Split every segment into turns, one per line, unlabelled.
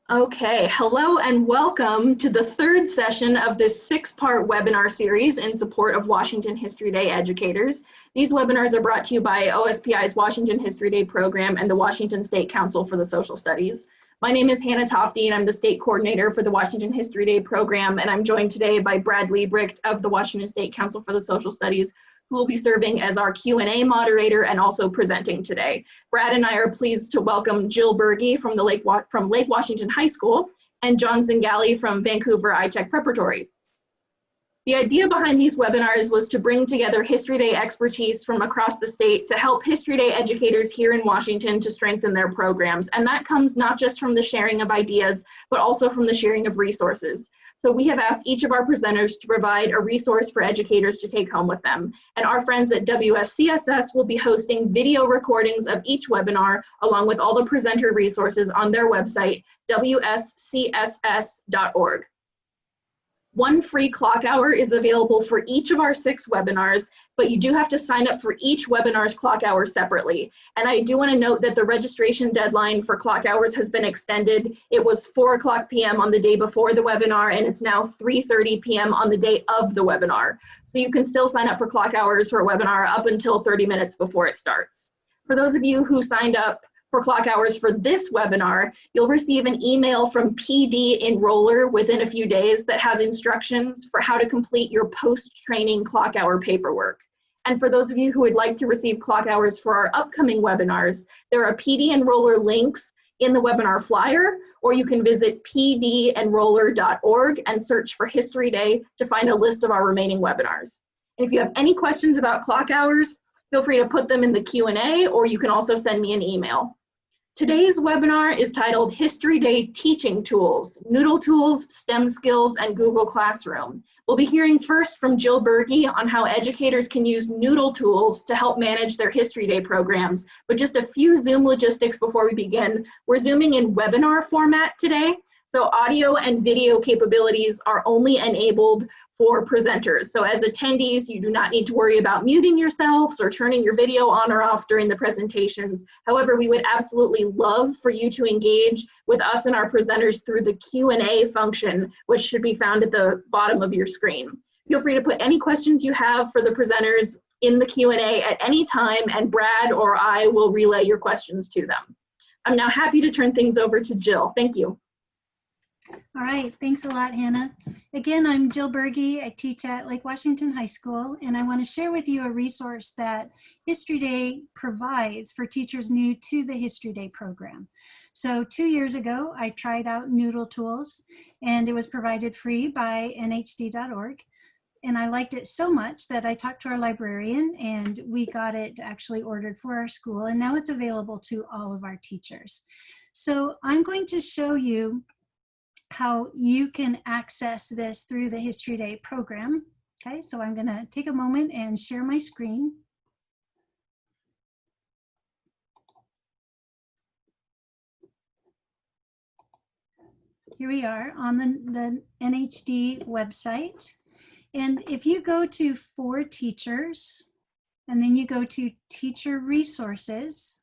Okay, hello and welcome to the third session of this six-part webinar series in support of Washington History Day educators. These webinars are brought to you by OSPI's Washington History Day program and the Washington State Council for the Social Studies. My name is Hannah Tofty and I'm the state coordinator for the Washington History Day program, and I'm joined today by Bradley Liebrecht of the Washington State Council for the Social Studies, who will be serving as our Q&A moderator and also presenting today. Brad and I are pleased to welcome Jill Berge from Lake Washington High School and John Zingale from Vancouver iTech Preparatory. The idea behind these webinars was to bring together History Day expertise from across the state to help History Day educators here in Washington to strengthen their programs. And that comes not just from the sharing of ideas, but also from the sharing of resources. So we have asked each of our presenters to provide a resource for educators to take home with them. And our friends at WSCSS will be hosting video recordings of each webinar, along with all the presenter resources on their website, wscss.org. One free clock hour is available for each of our 6 webinars, but you do have to sign up for each webinar's clock hour separately. And I do want to note that the registration deadline for clock hours has been extended. It was 4:00 p.m. on the day before the webinar, and it's now 3:30 p.m. on the day of the webinar. So you can still sign up for clock hours for a webinar up until 30 minutes before it starts. For those of you who signed up for clock hours for this webinar, you'll receive an email from PD Enroller within a few days that has instructions for how to complete your post-training clock hour paperwork. And for those of you who would like to receive clock hours for our upcoming webinars, there are PD Enroller links in the webinar flyer, or you can visit pdenroller.org and search for History Day to find a list of our remaining webinars. And if you have any questions about clock hours, feel free to put them in the Q&A, or you can also send me an email. Today's webinar is titled History Day Teaching Tools, Noodle Tools, STEM Skills, and Google Classroom. We'll be hearing first from Jill Berge on how educators can use Noodle Tools to help manage their History Day programs. But just a few Zoom logistics before we begin. We're Zooming in webinar format today, so audio and video capabilities are only enabled for presenters. So as attendees, you do not need to worry about muting yourselves or turning your video on or off during the presentations. However, we would absolutely love for you to engage with us and our presenters through the Q&A function, which should be found at the bottom of your screen. Feel free to put any questions you have for the presenters in the Q&A at any time, and Brad or I will relay your questions to them. I'm now happy to turn things over to Jill. Thank you.
All right, thanks a lot, Hannah. Again, I'm Jill Berge. I teach at Lake Washington High School, and I want to share with you a resource that History Day provides for teachers new to the History Day program. So 2 years ago, I tried out Noodle Tools, and it was provided free by nhd.org. And I liked it so much that I talked to our librarian, and we got it actually ordered for our school, and now it's available to all of our teachers. So I'm going to show you how you can access this through the History Day program. Okay, so I'm going to take a moment and share my screen. Here we are on the NHD website. And if you go to For Teachers, and then you go to Teacher Resources,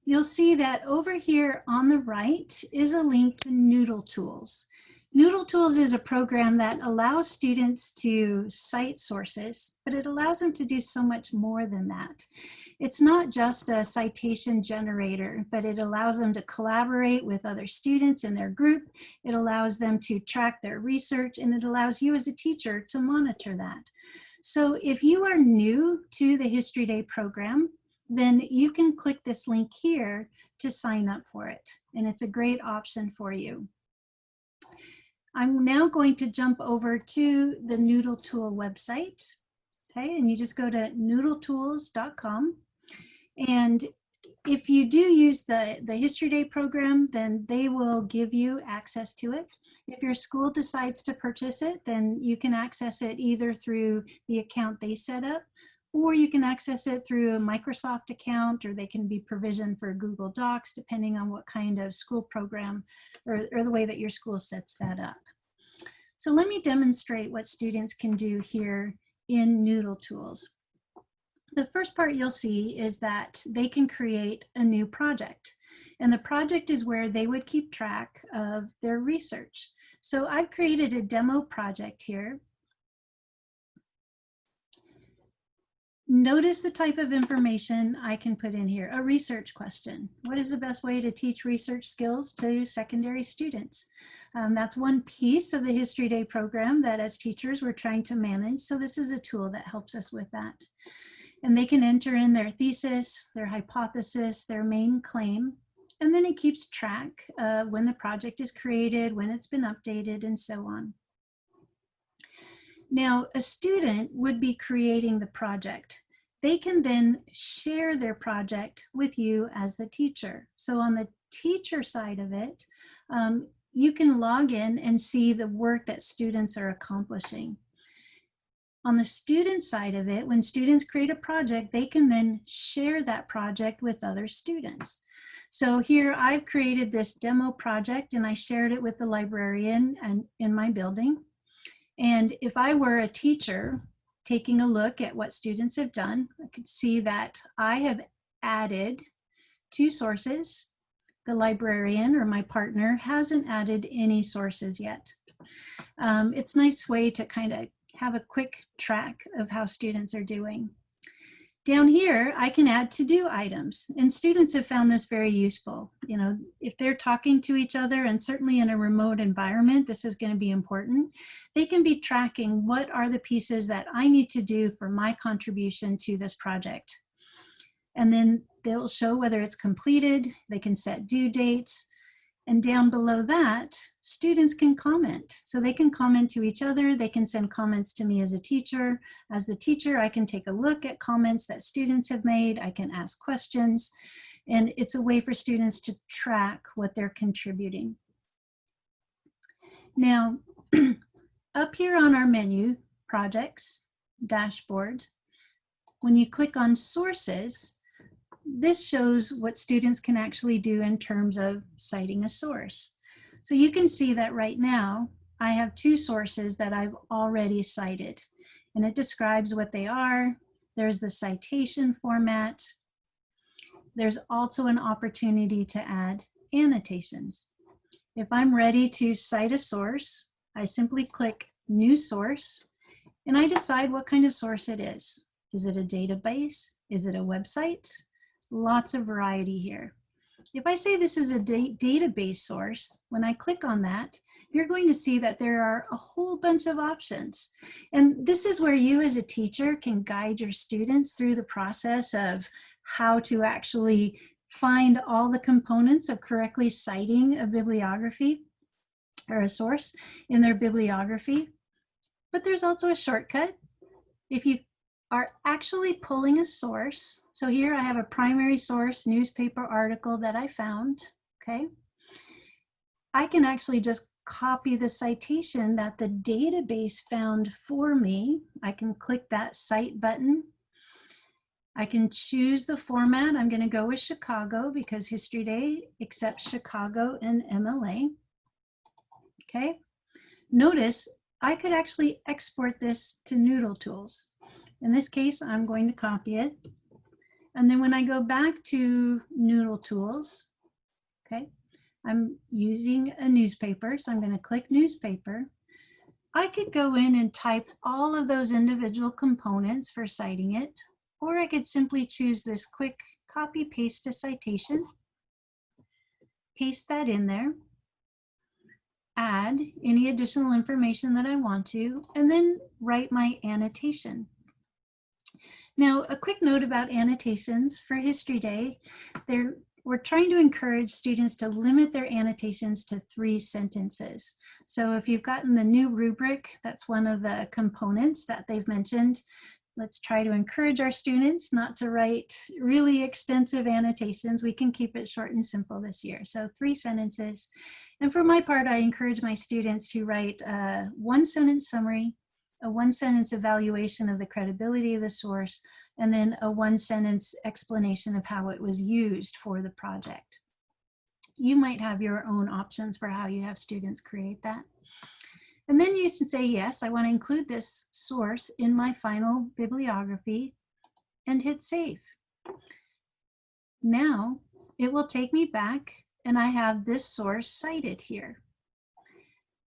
you'll see that over here on the right is a link to Noodle Tools. Noodle Tools is a program that allows students to cite sources, but it allows them to do so much more than that. It's not just a citation generator, but it allows them to collaborate with other students in their group. It allows them to track their research, and it allows you as a teacher to monitor that. So if you are new to the History Day program, then you can click this link here to sign up for it. And it's a great option for you. I'm now going to jump over to the Noodle Tool website. Okay, and you just go to noodletools.com. And if you do use the History Day program, then they will give you access to it. If your school decides to purchase it, then you can access it either through the account they set up, or you can access it through a Microsoft account, or they can be provisioned for Google Docs, depending on what kind of school program or the way that your school sets that up. So let me demonstrate what students can do here in Noodle Tools. The first part you'll see is that they can create a new project. And the project is where they would keep track of their research. So I've created a demo project here. Notice the type of information I can put in here. A research question. What is the best way to teach research skills to secondary students? That's one piece of the History Day program that as teachers we're trying to manage. So this is a tool that helps us with that. And they can enter in their thesis, their hypothesis, their main claim, and then it keeps track when the project is created, when it's been updated, and so on. Now, a student would be creating the project. They can then share their project with you as the teacher. So on the teacher side of it, you can log in and see the work that students are accomplishing. On the student side of it, when students create a project, they can then share that project with other students. So here I've created this demo project and I shared it with the librarian and in my building. And if I were a teacher taking a look at what students have done, I could see that I have added 2 sources. The librarian or my partner hasn't added any sources yet. It's a nice way to kind of have a quick track of how students are doing. Down here, I can add to-do items, and students have found this very useful. You know, if they're talking to each other, and certainly in a remote environment, this is going to be important. They can be tracking what are the pieces that I need to do for my contribution to this project. And then they'll show whether it's completed, they can set due dates, and down below that, students can comment. So they can comment to each other, they can send comments to me as a teacher. As the teacher, I can take a look at comments that students have made, I can ask questions, and it's a way for students to track what they're contributing. Now, up here on our menu, Projects, Dashboard, when you click on Sources, this shows what students can actually do in terms of citing a source. So you can see that right now, I have 2 sources that I've already cited, and it describes what they are. There's the citation format. There's also an opportunity to add annotations. If I'm ready to cite a source, I simply click New Source, and I decide what kind of source it is. Is it a database? Is it a website? Lots of variety here. If I say this is a database source, when I click on that, you're going to see that there are a whole bunch of options. And this is where you as a teacher can guide your students through the process of how to actually find all the components of correctly citing a bibliography or a source in their bibliography. But there's also a shortcut. If you are actually pulling a source. So here I have a primary source newspaper article that I found, okay? I can actually just copy the citation that the database found for me. I can click that Cite button. I can choose the format. I'm gonna go with Chicago because History Day accepts Chicago and MLA, okay? Notice I could actually export this to Noodle Tools. In this case, I'm going to copy it. And then when I go back to Noodle Tools, okay, I'm using a newspaper, so I'm going to click newspaper. I could go in and type all of those individual components for citing it, or I could simply choose this quick copy paste a citation, paste that in there, add any additional information that I want to, and then write my annotation. Now, a quick note about annotations for History Day. We're trying to encourage students to limit their annotations to 3 sentences. So if you've gotten the new rubric, that's one of the components that they've mentioned. Let's try to encourage our students not to write really extensive annotations. We can keep it short and simple this year. So 3 sentences. And for my part, I encourage my students to write a 1-sentence summary, a 1-sentence evaluation of the credibility of the source, and then a 1-sentence explanation of how it was used for the project. You might have your own options for how you have students create that. And then you can say, yes, I want to include this source in my final bibliography, and hit save. Now, it will take me back, and I have this source cited here.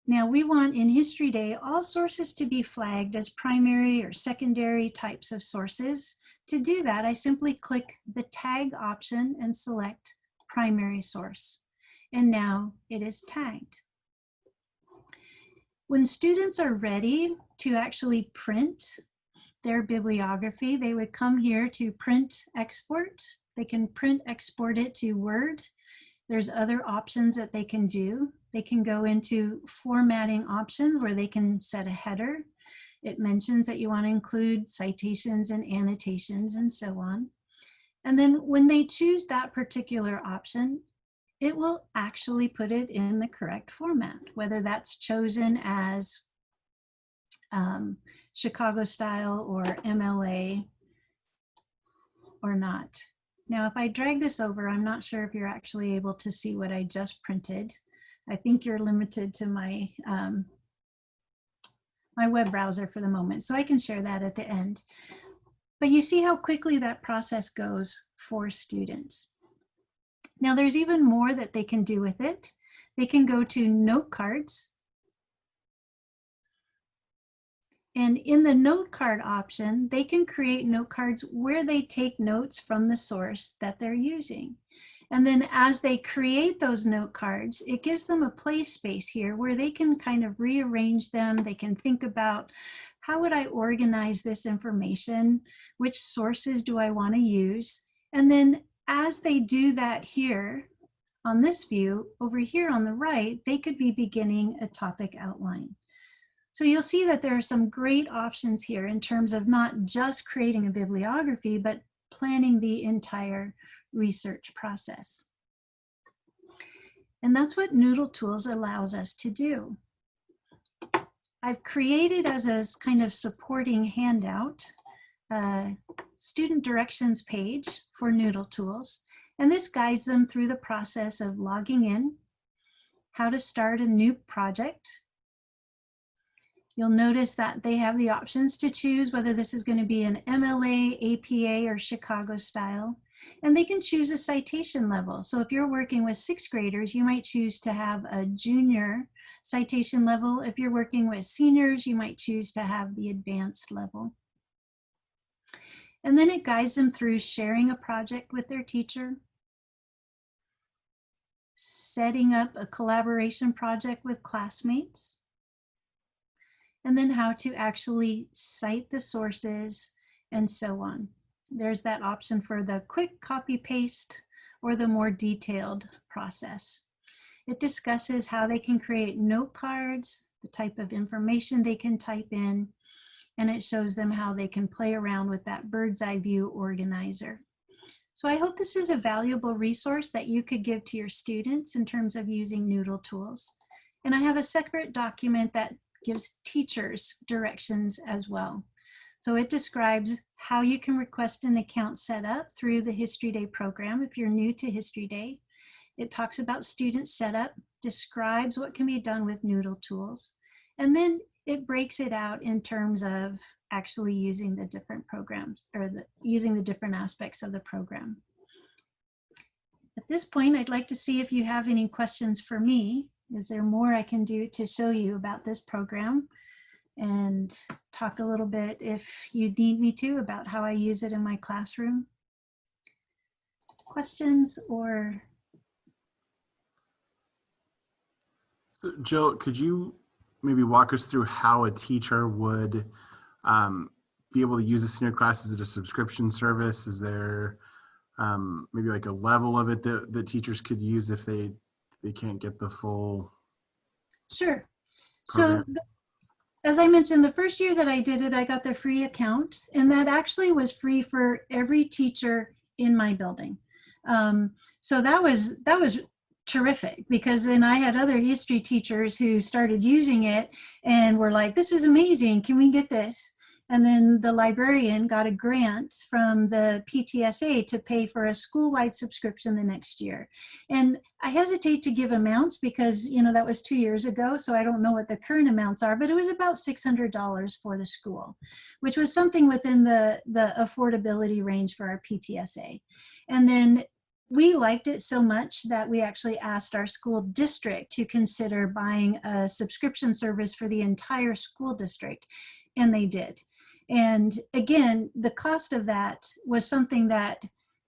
Now we want in History Day all sources to be flagged as primary or secondary types of sources. To do that, I simply click the tag option and select primary source. And now it is tagged. When students are ready to actually print their bibliography, they would come here to print export. They can print export it to Word. There's other options that they can do. They can go into formatting options where they can set a header. It mentions that you want to include citations and annotations and so on. And then when they choose that particular option, it will actually put it in the correct format, whether that's chosen as Chicago style or MLA or not. Now, if I drag this over, I'm not sure if you're actually able to see what I just printed. I think you're limited to my, my web browser for the moment, so I can share that at the end. But you see how quickly that process goes for students. Now, there's even more that they can do with it. They can go to note cards. And in the note card option, they can create note cards where they take notes from the source that they're using. And then as they create those note cards, it gives them a play space here where they can kind of rearrange them. They can think about, how would I organize this information? Which sources do I want to use? And then as they do that here on this view, over here on the right, they could be beginning a topic outline. So you'll see that there are some great options here in terms of not just creating a bibliography, but planning the entire research process. And that's what Noodle Tools allows us to do. I've created as a kind of supporting handout, a student directions page for Noodle Tools. And this guides them through the process of logging in, how to start a new project. You'll notice that they have the options to choose whether this is going to be an MLA, APA, or Chicago style. And they can choose a citation level. So if you're working with 6th graders, you might choose to have a junior citation level. If you're working with seniors, you might choose to have the advanced level. And then it guides them through sharing a project with their teacher, setting up a collaboration project with classmates, and then how to actually cite the sources and so on. There's that option for the quick copy paste or the more detailed process. It discusses how they can create note cards, the type of information they can type in, and it shows them how they can play around with that bird's eye view organizer. So I hope this is a valuable resource that you could give to your students in terms of using Noodle Tools. And I have a separate document that gives teachers directions as well. So it describes how you can request an account set up through the History Day program if you're new to History Day. It talks about student setup, describes what can be done with Noodle Tools, and then it breaks it out in terms of actually using the different programs or using the different aspects of the program. At this point, I'd like to see if you have any questions for me. Is there more I can do to show you about this program and talk a little bit, if you need me to, about how I use it in my classroom? Questions or?
So Jill, could you maybe walk us through how a teacher would be able to use this in your class? Is it a subscription service? Is there maybe like a level of it that teachers could use if they can't get the full
Sure.
program?
So as I mentioned, the first year that I did it, I got the free account, and that actually was free for every teacher in my building. So that was terrific, because then I had other history teachers who started using it and were like, this is amazing, can we get this? And then the librarian got a grant from the PTSA to pay for a school-wide subscription the next year. And I hesitate to give amounts because, you know, that was 2 years ago, so I don't know what the current amounts are, but it was about $600 for the school, which was something within the affordability range for our PTSA. And then we liked it so much that we actually asked our school district to consider buying a subscription service for the entire school district, and they did. And again, the cost of that was something that,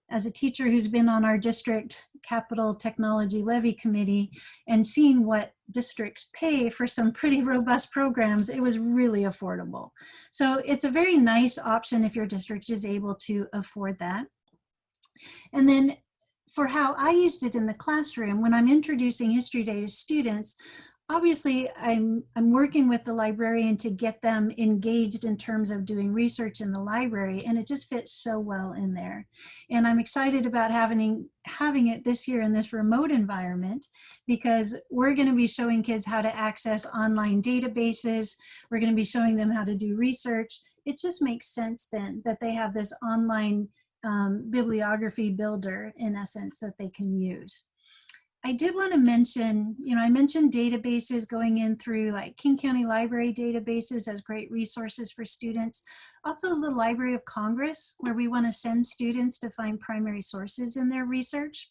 as a teacher who's been on our district capital technology levy committee and seeing what districts pay for some pretty robust programs, it was really affordable. So it's a very nice option if your district is able to afford that. And then for how I used it in the classroom, when I'm introducing History Day to students, obviously I'm working with the librarian to get them engaged in terms of doing research in the library, and it just fits so well in there. And I'm excited about having it this year in this remote environment, because we're going to be showing kids how to access online databases. We're going to be showing them how to do research. It just makes sense then that they have this online bibliography builder, in essence, that they can use. I did want to mention, I mentioned databases going in through like King County Library databases as great resources for students. Also the Library of Congress, where we want to send students to find primary sources in their research.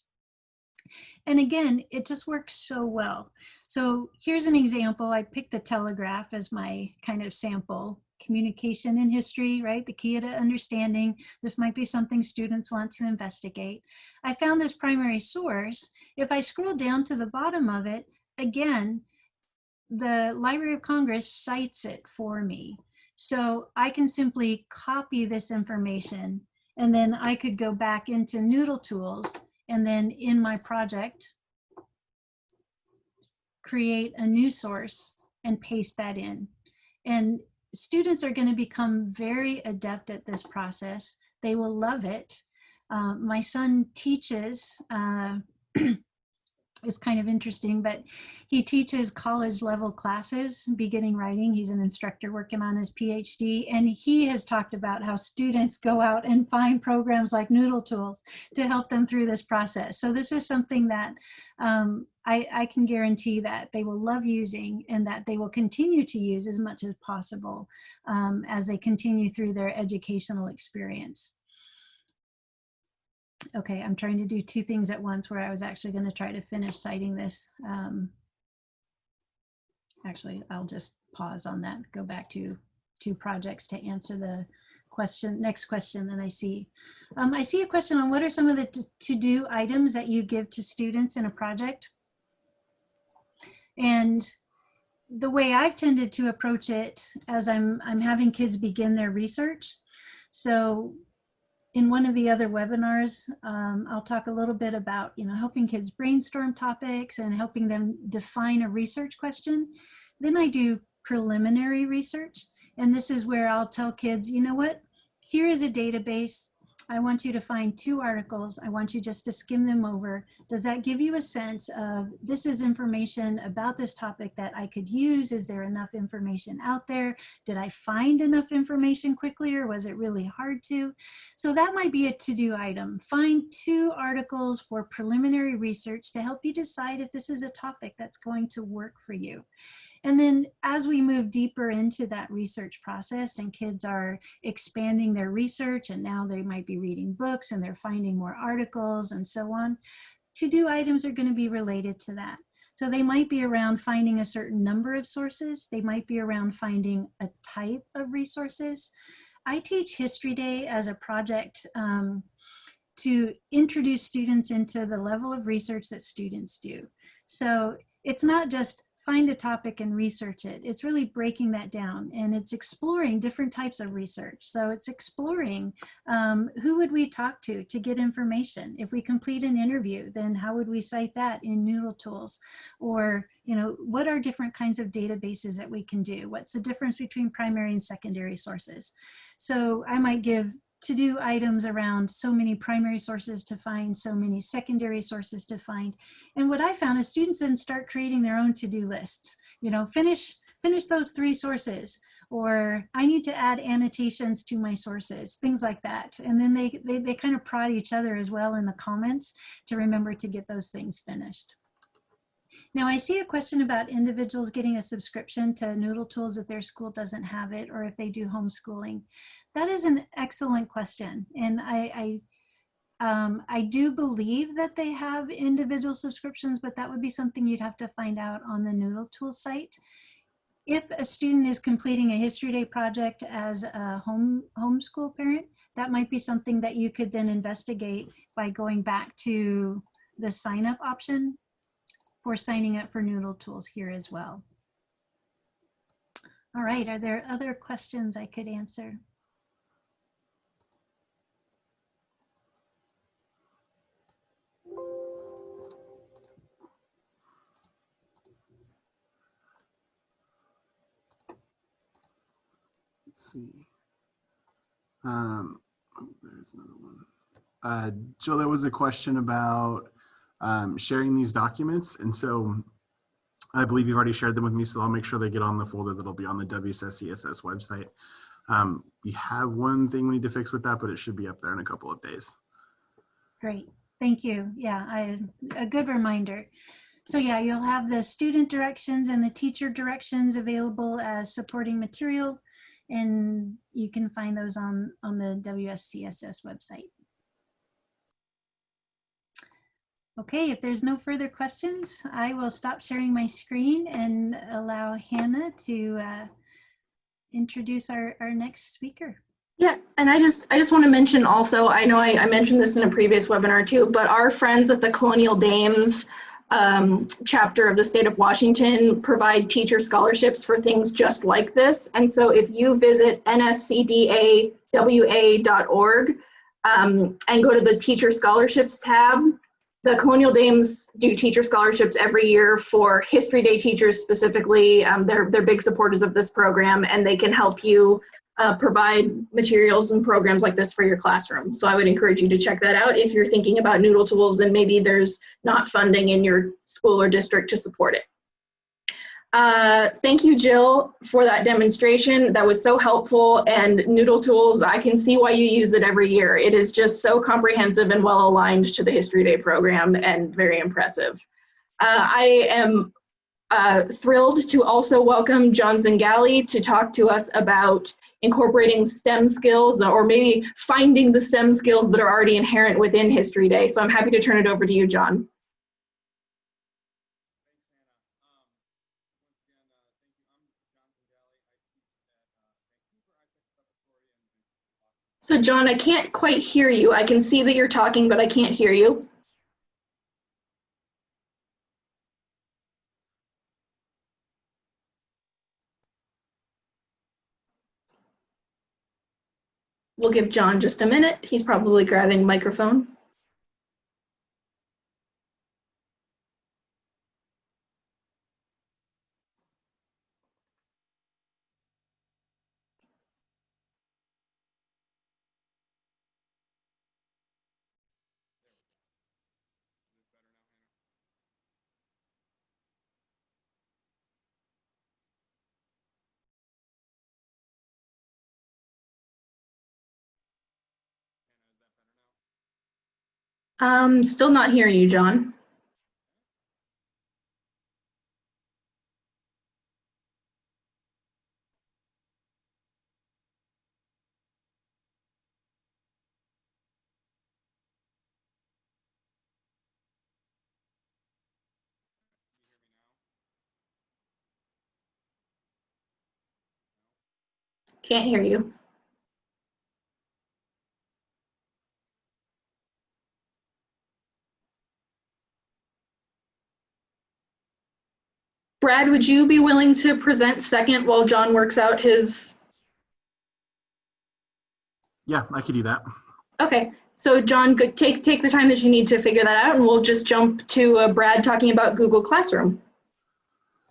And again, it just works so well. So here's an example. I picked the Telegraph as my kind of sample. Communication in history, right? The key to understanding. This might be something students want to investigate. I found this primary source. If I scroll down to the bottom of it, again, the Library of Congress cites it for me. So I can simply copy this information, and then I could go back into Noodle Tools, and then in my project, create a new source and paste that in. And students are going to become very adept at this process. They will love it. My son teaches, it's kind of interesting, but he teaches college level classes, beginning writing. He's an instructor working on his PhD, and he has talked about how students go out and find programs like Noodle Tools to help them through this process. So this is something that I can guarantee that they will love using, and that they will continue to use as much as possible as they continue through their educational experience. Okay, I'm trying to do two things at once, where I was actually going to try to finish citing this. Actually, I'll just pause on that, go back to two projects to answer the next question that I see. I see a question on what are some of the to-do items that you give to students in a project? And the way I've tended to approach it, as I'm having kids begin their research. So in one of the other webinars, I'll talk a little bit about, helping kids brainstorm topics and helping them define a research question. Then I do preliminary research. And this is where I'll tell kids, you know what, here is a database. I want you to find 2 articles. I want you just to skim them over. Does that give you a sense of, this is information about this topic that I could use? Is there enough information out there? Did I find enough information quickly, or was it really hard to? So that might be a to-do item. Find 2 articles for preliminary research to help you decide if this is a topic that's going to work for you. And then as we move deeper into that research process, and kids are expanding their research, and now they might be reading books and they're finding more articles and so on, to-do items are going to be related to that. So they might be around finding a certain number of sources. They might be around finding a type of resources. I teach History Day as a project to introduce students into the level of research that students do. So it's not just find a topic and research it. It's really breaking that down, and it's exploring different types of research. So it's exploring who would we talk to get information. If we complete an interview, then how would we cite that in Noodle Tools? Or, what are different kinds of databases that we can do? What's the difference between primary and secondary sources? So I might give to-do items around so many primary sources to find, so many secondary sources to find. And what I found is students then start creating their own to-do lists. Finish those 3 sources, or I need to add annotations to my sources, things like that. And then they kind of prod each other as well in the comments to remember to get those things finished. Now I see a question about individuals getting a subscription to Noodle Tools if their school doesn't have it, or if they do homeschooling. That is an excellent question. And I do believe that they have individual subscriptions, but that would be something you'd have to find out on the Noodle Tools site. If a student is completing a History Day project as a homeschool parent, that might be something that you could then investigate by going back to the sign up option for signing up for Noodle Tools here as well. All right, are there other questions I could answer?
Let's see. There's another one. Jill, there was a question about sharing these documents. And so I believe you've already shared them with me, so I'll make sure they get on the folder that'll be on the WSS website. We have one thing we need to fix with that, but it should be up there in a couple of days.
Great, thank you. Yeah, a good reminder. So yeah, you'll have the student directions and the teacher directions available as supporting material, and you can find those on the WSCSS website. Okay, if there's no further questions, I will stop sharing my screen and allow Hannah to introduce our next speaker.
Yeah, and I just want to mention also, I know I mentioned this in a previous webinar too, but our friends at the Colonial Dames chapter of the state of Washington provide teacher scholarships for things just like this. And so if you visit nscdawa.org and go to the teacher scholarships tab, the Colonial Dames do teacher scholarships every year for History Day teachers specifically. They're big supporters of this program, and they can help you provide materials and programs like this for your classroom. So I would encourage you to check that out if you're thinking about Noodle Tools and maybe there's not funding in your school or district to support it. Thank you, Jill, for that demonstration. That was so helpful. And Noodle Tools, I can see why you use it every year. It is just so comprehensive and well aligned to the History Day program and very impressive. I am thrilled to also welcome John Zingale to talk to us about incorporating STEM skills, or maybe finding the STEM skills that are already inherent within History Day. So I'm happy to turn it over to you, John. So John, I can't quite hear you. I can see that you're talking, but I can't hear you. We'll give John just a minute. He's probably grabbing a microphone. Still not hearing you, John. Can't hear you. Brad, would you be willing to present second while John works out his?
Yeah, I could do that.
Okay, so John, take the time that you need to figure that out, and we'll just jump to Brad talking about Google Classroom.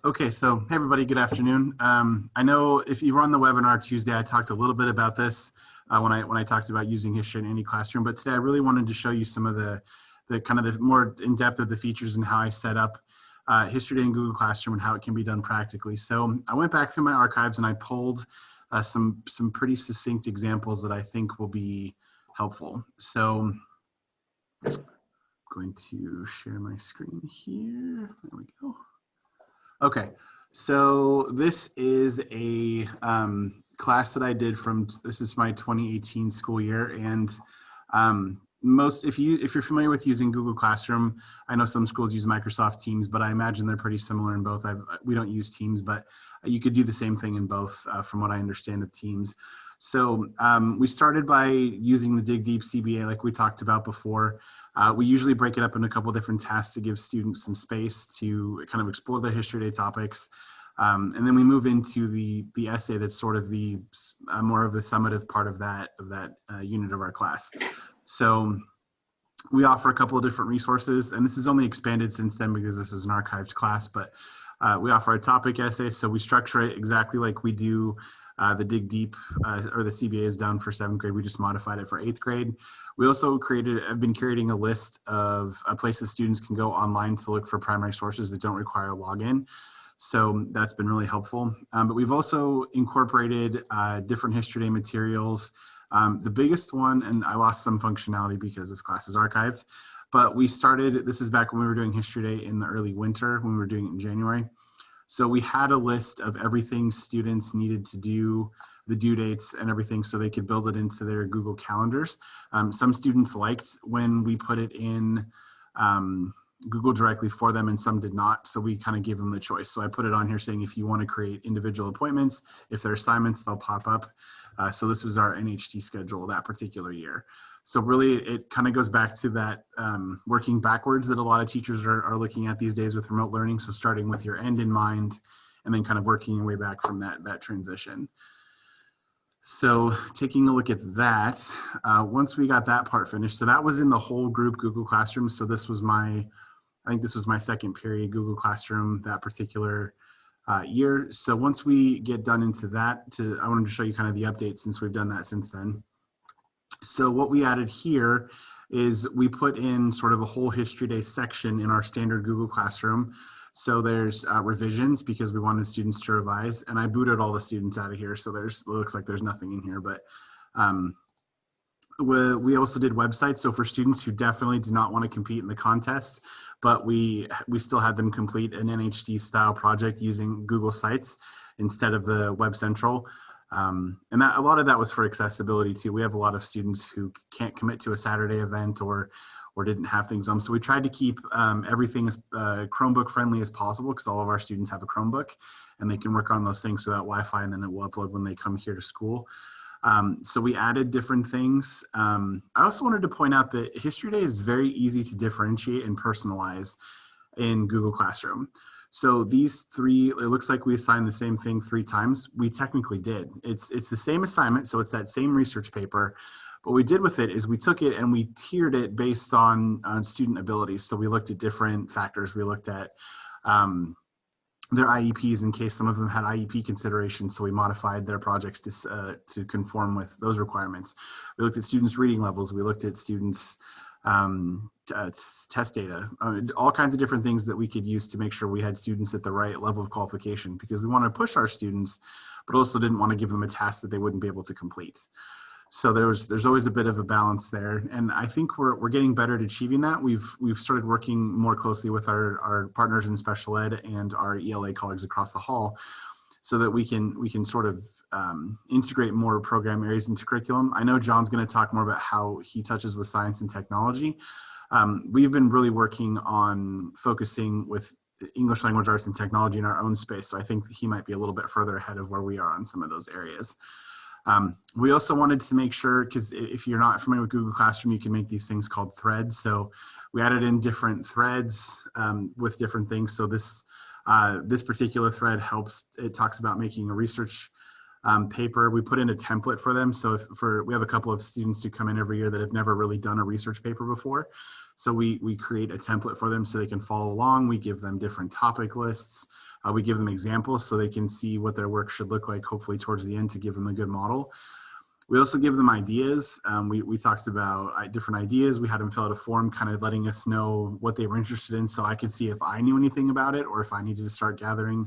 Okay, so hey everybody, good afternoon. I know if you were on the webinar Tuesday, I talked a little bit about this when I talked about using history in any classroom, but today I really wanted to show you some of the kind of the more in-depth of the features and how I set up History Day in Google Classroom and how it can be done practically. So I went back through my archives and I pulled some pretty succinct examples that I think will be helpful. So I'm going to share my screen here. There we go. Okay, so this is a class that I did this is my 2018 school year, and if you're familiar with using Google Classroom, I know some schools use Microsoft Teams, but I imagine they're pretty similar in both. We don't use Teams, but you could do the same thing in both, from what I understand of Teams. So we started by using the Dig Deep CBA like we talked about before. We usually break it up in a couple different tasks to give students some space to kind of explore the History Day topics. And then we move into the essay that's sort of the more of the summative part of that unit of our class. So we offer a couple of different resources, and this is only expanded since then because this is an archived class, but we offer a topic essay. So we structure it exactly like we do the Dig Deep or the CBA is done for 7th grade. We just modified it for 8th grade. We also have been creating a list of places students can go online to look for primary sources that don't require a login. So that's been really helpful. But we've also incorporated different History Day materials. The biggest one, and I lost some functionality because this class is archived, but we started, this is back when we were doing History Day in the early winter, when we were doing it in January. So we had a list of everything students needed to do, the due dates and everything, so they could build it into their Google calendars. Some students liked when we put it in Google directly for them, and some did not. So we kind of gave them the choice. So I put it on here saying, if you want to create individual appointments, if they're assignments, they'll pop up. So this was our NHT schedule that particular year. So really it kind of goes back to that working backwards that a lot of teachers are looking at these days with remote learning. So starting with your end in mind and then kind of working your way back from that transition. So taking a look at that, once we got that part finished, so that was in the whole group Google Classroom. So this was I think this was my second period Google Classroom that particular year. So once we get done into that, I wanted to show you kind of the update since we've done that since then. So what we added here is we put in sort of a whole History Day section in our standard Google Classroom. So there's revisions because we wanted students to revise, and I booted all the students out of here. So it looks like there's nothing in here, but we also did websites. So for students who definitely did not want to compete in the contest, but we still had them complete an NHD style project using Google Sites instead of the Web Central. And a lot of that was for accessibility too. We have a lot of students who can't commit to a Saturday event or didn't have things on. So we tried to keep everything as Chromebook friendly as possible because all of our students have a Chromebook and they can work on those things without Wi-Fi, and then it will upload when they come here to school. So we added different things. I also wanted to point out that History Day is very easy to differentiate and personalize in Google Classroom. So these three, it looks like we assigned the same thing 3 times. We technically did. It's the same assignment, so it's that same research paper. What we did with it is we took it and we tiered it based on student abilities. So we looked at different factors. We looked at their IEPs in case some of them had IEP considerations. So we modified their projects to conform with those requirements. We looked at students' reading levels. We looked at students' test data, all kinds of different things that we could use to make sure we had students at the right level of qualification, because we want to push our students, but also didn't want to give them a task that they wouldn't be able to complete. So there's always a bit of a balance there, and I think we're getting better at achieving that. We've started working more closely with our partners in special ed and our ELA colleagues across the hall, so that we can sort of integrate more program areas into curriculum. I know John's going to talk more about how he touches with science and technology. We've been really working on focusing with English language arts and technology in our own space, so I think he might be a little bit further ahead of where we are on some of those areas. We also wanted to make sure, because if you're not familiar with Google Classroom, you can make these things called threads. So we added in different threads with different things. So this particular thread it talks about making a research paper. We put in a template for them. So we have a couple of students who come in every year that have never really done a research paper before. So we create a template for them so they can follow along. We give them different topic lists. We give them examples so they can see what their work should look like, hopefully towards the end, to give them a good model. We also give them ideas. We talked about different ideas. We had them fill out a form kind of letting us know what they were interested in, so I could see if I knew anything about it or if I needed to start gathering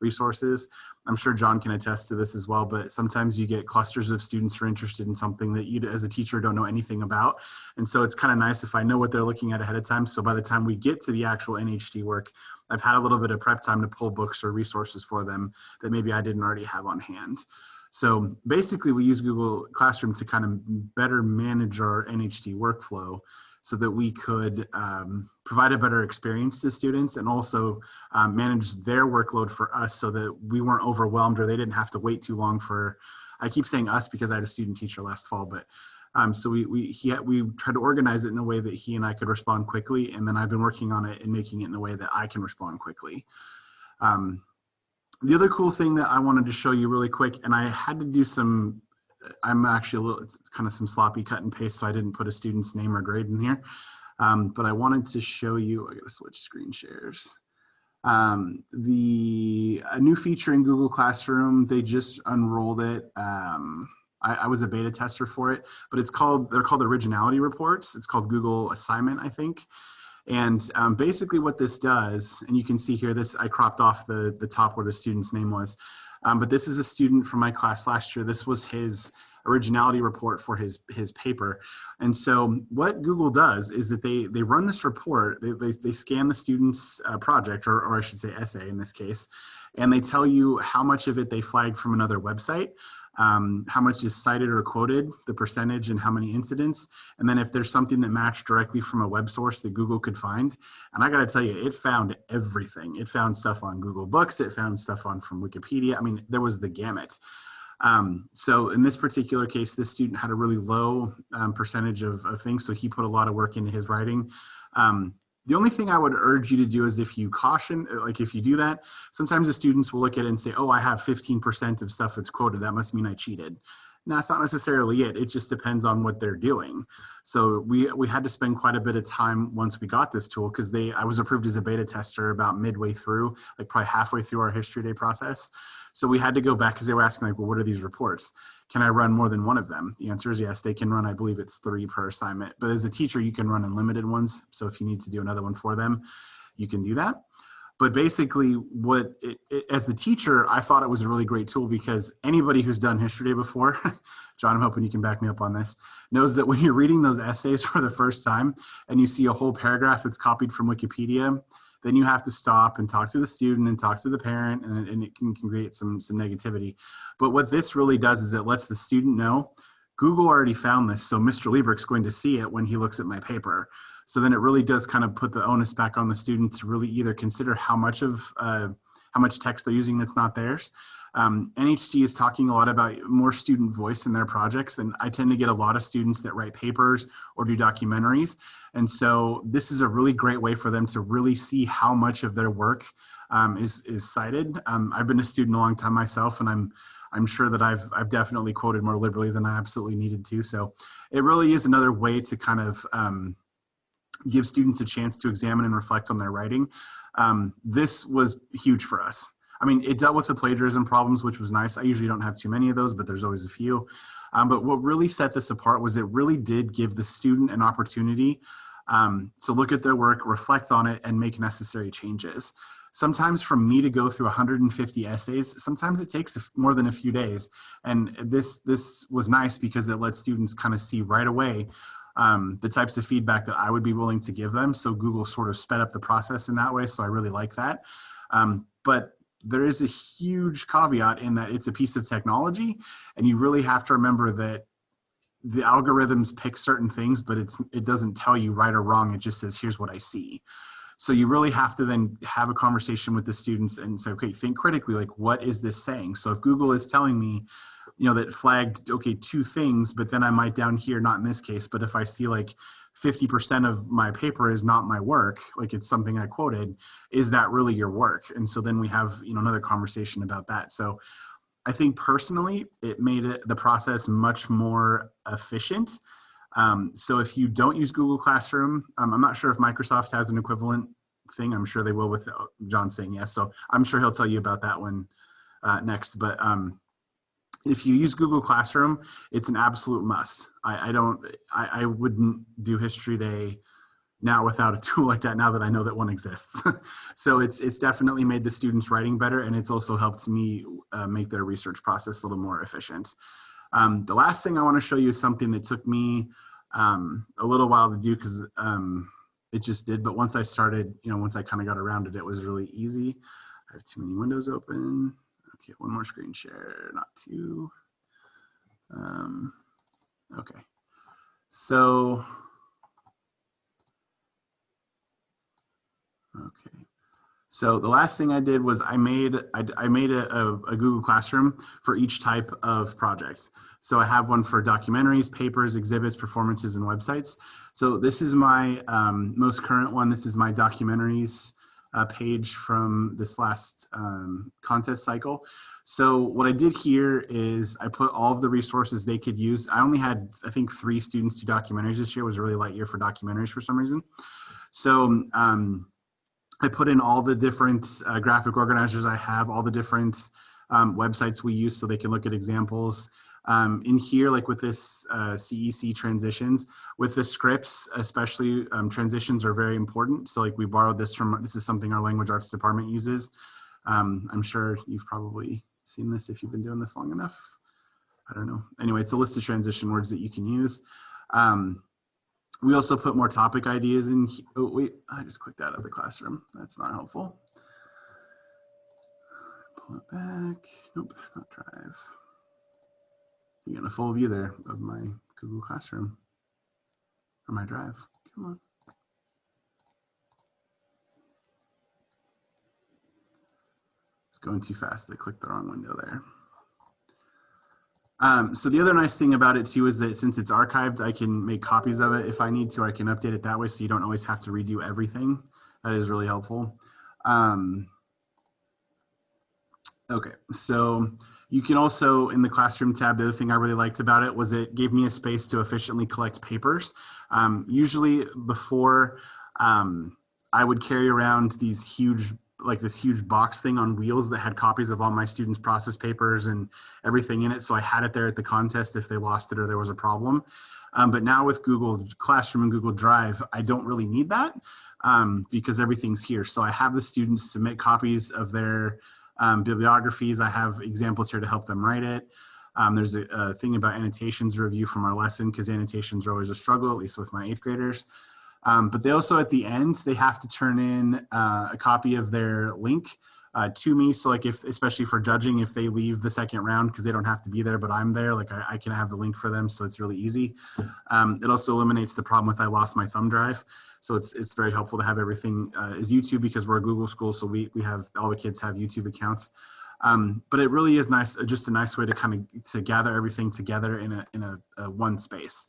resources. I'm sure John can attest to this as well, but sometimes you get clusters of students who are interested in something that you as a teacher don't know anything about. And so it's kind of nice if I know what they're looking at ahead of time. So by the time we get to the actual NHD work, I've had a little bit of prep time to pull books or resources for them that maybe I didn't already have on hand. So basically we use Google Classroom to kind of better manage our NHT workflow so that we could provide a better experience to students and also manage their workload for us so that we weren't overwhelmed or they didn't have to wait too long for, I keep saying us because I had a student teacher last fall, but so we tried to organize it in a way that he and I could respond quickly, and then I've been working on it and making it in a way that I can respond quickly. The other cool thing that I wanted to show you really quick, and I had to do some, I'm actually a little, it's kind of some sloppy cut and paste, so I didn't put a student's name or grade in here, but I wanted to show you, I gotta switch screen shares. A new feature in Google Classroom, they just unrolled it. I was a beta tester for it, but they're called originality reports. It's called Google Assignment, I think. And basically what this does, and you can see here, I cropped off the top where the student's name was, but this is a student from my class last year. This was his originality report for his paper. And so what Google does is that they run this report, they scan the student's project, or I should say essay in this case, and they tell you how much of it they flagged from another website, how much is cited or quoted, the percentage, and how many incidents. And then if there's something that matched directly from a web source that Google could find, and I got to tell you, it found everything. It found stuff on Google Books. It found stuff from Wikipedia. I mean, there was the gamut. So in this particular case, this student had a really low percentage of things. So he put a lot of work into his writing. The only thing I would urge you to do is if you do that, sometimes the students will look at it and say, oh, I have 15% of stuff that's quoted. That must mean I cheated. No, that's not necessarily it. It just depends on what they're doing. So we had to spend quite a bit of time once we got this tool, because I was approved as a beta tester about midway through, like probably halfway through our history day process. So we had to go back because they were asking like, well, what are these reports? Can I run more than one of them? The answer is yes, they can run, I believe it's 3 per assignment, but as a teacher, you can run unlimited ones. So if you need to do another one for them, you can do that. But basically as the teacher, I thought it was a really great tool because anybody who's done history day before, John, I'm hoping you can back me up on this, knows that when you're reading those essays for the first time and you see a whole paragraph that's copied from Wikipedia, then you have to stop and talk to the student and talk to the parent, and it can create some negativity. But what this really does is it lets the student know, Google already found this, so Mr. Liebrecht's going to see it when he looks at my paper. So then it really does kind of put the onus back on the student to really either consider how much text they're using that's not theirs. NHT is talking a lot about more student voice in their projects, and I tend to get a lot of students that write papers or do documentaries. And so this is a really great way for them to really see how much of their work is cited. I've been a student a long time myself, and I'm sure that I've definitely quoted more liberally than I absolutely needed to. So it really is another way to kind of give students a chance to examine and reflect on their writing. This was huge for us. I mean, it dealt with the plagiarism problems, which was nice. I usually don't have too many of those, but there's always a few. But what really set this apart was it really did give the student an opportunity to look at their work, reflect on it, and make necessary changes. Sometimes from me to go through 150 essays, sometimes it takes more than a few days. And this was nice because it let students kind of see right away the types of feedback that I would be willing to give them. So Google sort of sped up the process in that way. So I really like that. But there is a huge caveat in that it's a piece of technology, and you really have to remember that the algorithms pick certain things, but it doesn't tell you right or wrong. It just says, here's what I see. So you really have to then have a conversation with the students and say, okay, think critically, like, what is this saying? So if Google is telling me, that flagged, okay, 2 things, but then I might down here, not in this case, but if I see like 50% of my paper is not my work, like it's something I quoted, is that really your work? And so then we have, another conversation about that. So I think personally, it made the process much more efficient. So if you don't use Google Classroom, I'm not sure if Microsoft has an equivalent thing. I'm sure they will with John saying yes. So I'm sure he'll tell you about that one next. But if you use Google Classroom, it's an absolute must. I wouldn't do History Day now without a tool like that, now that I know that one exists. So it's definitely made the students' writing better, and it's also helped me make their research process a little more efficient. The last thing I want to show you is something that took me a little while to do because it just did. But once I started, once I kind of got around it, it was really easy. I have too many windows open. Okay, one more screen share, not two. Okay, so, okay. So the last thing I did was I made a Google Classroom for each type of project. So I have one for documentaries, papers, exhibits, performances, and websites. So this is my most current one. This is my documentaries page from this last contest cycle. So what I did here is I put all of the resources they could use. I only had, I think, 3 students do documentaries this year. It was a really light year for documentaries for some reason. So I put in all the different graphic organizers I have, all the different websites we use so they can look at examples. In here, like with this CEC transitions, with the scripts, especially transitions are very important. So like we borrowed this from, this is something our language arts department uses. I'm sure you've probably seen this if you've been doing this long enough. I don't know. Anyway, it's a list of transition words that you can use. We also put more topic ideas in. Oh, wait, I just clicked out of the classroom. That's not helpful. Pull it back. Nope, not Drive. You get a full view there of my Google Classroom or my Drive. Come on. It's going too fast. I clicked the wrong window there. So the other nice thing about it too is that since it's archived, I can make copies of it if I need to, or I can update it that way so you don't always have to redo everything. That is really helpful. Okay, so you can also, in the Classroom tab, the other thing I really liked about it was it gave me a space to efficiently collect papers. Usually before, I would carry around these huge, like this huge box thing on wheels that had copies of all my students' process papers and everything in it. So I had it there at the contest if they lost it or there was a problem. But now with Google Classroom and Google Drive, I don't really need that because everything's here. So I have the students submit copies of their bibliographies. I have examples here to help them write it. There's a thing about annotations review from our lesson because annotations are always a struggle, at least with my 8th graders. But they also, at the end, they have to turn in a copy of their link to me. So like if, especially for judging, if they leave the second round because they don't have to be there, but I'm there, like I can have the link for them. So it's really easy. It also eliminates the problem with I lost my thumb drive. So it's very helpful to have everything as YouTube because we're a Google school. So we have, all the kids have YouTube accounts. But it really is nice, just a nice way to kind of to gather everything together in a one space.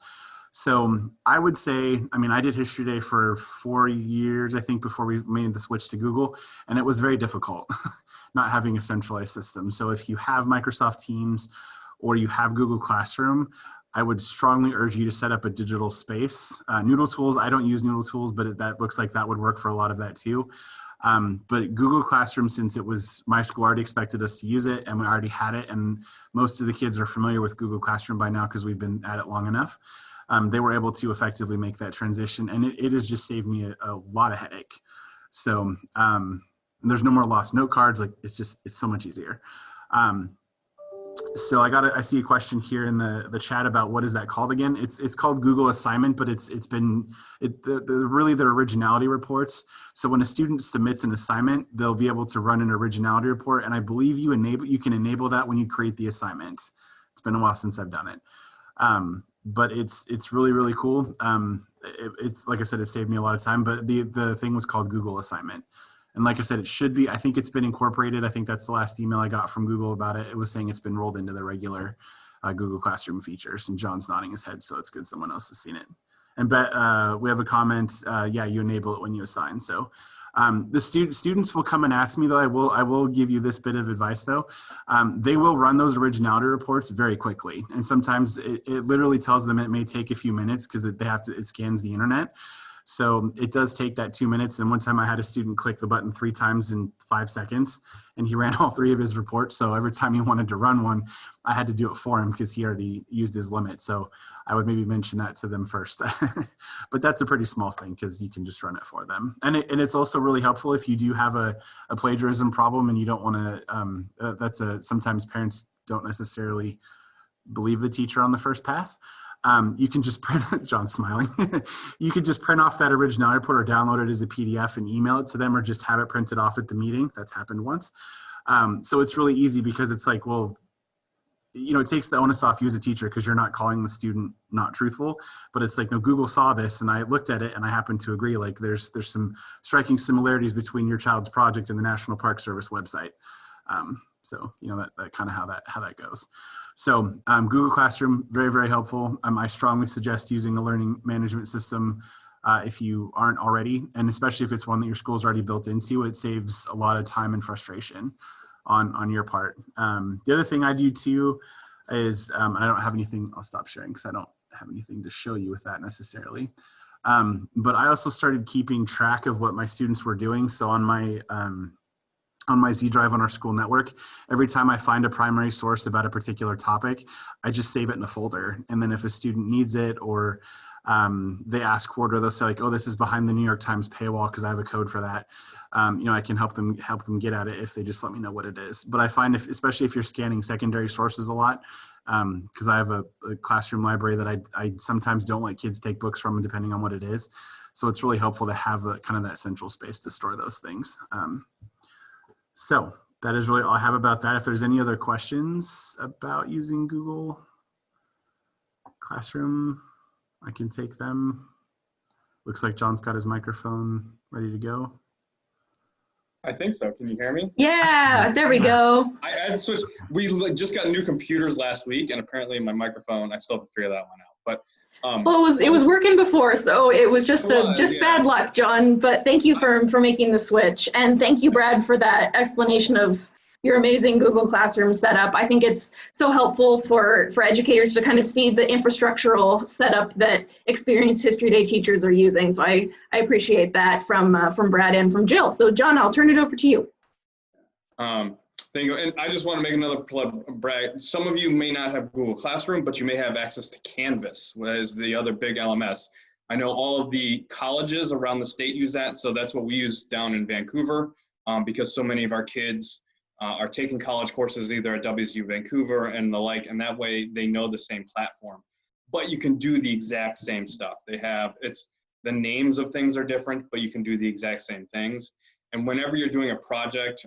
So I would say, I mean, I did History Day for 4 years, I think, before we made the switch to Google, and it was very difficult not having a centralized system. So if you have Microsoft Teams or you have Google Classroom, I would strongly urge you to set up a digital space. Noodle Tools, I don't use Noodle Tools, but that looks like that would work for a lot of that too. But Google Classroom, since it was, my school already expected us to use it and we already had it, and most of the kids are familiar with Google Classroom by now because we've been at it long enough. They were able to effectively make that transition, and it has just saved me a lot of headache. So there's no more lost note cards. Like it's so much easier. So I see a question here in the chat about what is that called again? It's called Google Assignment, but really the originality reports. So when a student submits an assignment, they'll be able to run an originality report, and I believe you can enable that when you create the assignment. It's been a while since I've done it. But it's really, really cool. It's like I said, it saved me a lot of time, but the thing was called Google Assignment. And like I said, it should be, I think it's been incorporated. I think that's the last email I got from Google about it. It was saying it's been rolled into the regular Google Classroom features, and John's nodding his head. So it's good someone else has seen it. And we have a comment. Yeah, you enable it when you assign. So the students will come and ask me, though. I will give you this bit of advice, though. They will run those originality reports very quickly, and sometimes it literally tells them it may take a few minutes because it scans the internet. So it does take that 2 minutes. And one time I had a student click the button 3 times in 5 seconds, and he ran all 3 of his reports. So every time he wanted to run one, I had to do it for him because he already used his limit. So I would maybe mention that to them first. But that's a pretty small thing because you can just run it for them. And it's also really helpful if you do have a plagiarism problem and you don't want to, sometimes parents don't necessarily believe the teacher on the first pass. You can just print, John's smiling. You could just print off that originality report or download it as a PDF and email it to them, or just have it printed off at the meeting. That's happened once. So it's really easy because it's like, well, you know, it takes the onus off you as a teacher because you're not calling the student not truthful, but it's like, no, Google saw this and I looked at it and I happen to agree, like there's some striking similarities between your child's project and the National Park Service website. So, you know, that kind of how that goes. So Google Classroom, very, very helpful. I strongly suggest using a learning management system if you aren't already, and especially if it's one that your school's already built into. It saves a lot of time and frustration on your part. The other thing I do too is, and I don't have anything, I'll stop sharing because I don't have anything to show you with that necessarily. But I also started keeping track of what my students were doing. So on my Z Drive on our school network, every time I find a primary source about a particular topic, I just save it in a folder. And then if a student needs it or they ask for it, or they'll say like, oh, this is behind the New York Times paywall because I have a code for that. You know, I can help them get at it if they just let me know what it is. But I find especially if you're scanning secondary sources a lot, because I have a classroom library that I sometimes don't let kids take books from, depending on what it is. So it's really helpful to have kind of that central space to store those things. So that is really all I have about that. If there's any other questions about using Google Classroom, I can take them. Looks like John's got his microphone ready to go.
I think so. Can you hear me?
Yeah, there we go.
I had switched. We just got new computers last week, and apparently my microphone, I still have to figure that one out. But
well, it was working before, so it was just bad luck, John. But thank you for making the switch, and thank you, Brad, for that explanation of your amazing Google Classroom setup. I think it's so helpful for educators to kind of see the infrastructural setup that experienced History Day teachers are using. So I appreciate that from Brad and from Jill. So John, I'll turn it over to you.
Thank you. And I just want to make another plug, Brad. Some of you may not have Google Classroom, but you may have access to Canvas, which is the other big LMS. I know all of the colleges around the state use that, so that's what we use down in Vancouver, because so many of our kids are taking college courses either at WSU Vancouver and the like, and that way they know the same platform. But you can do the exact same stuff. The names of things are different, but you can do the exact same things. And whenever you're doing a project,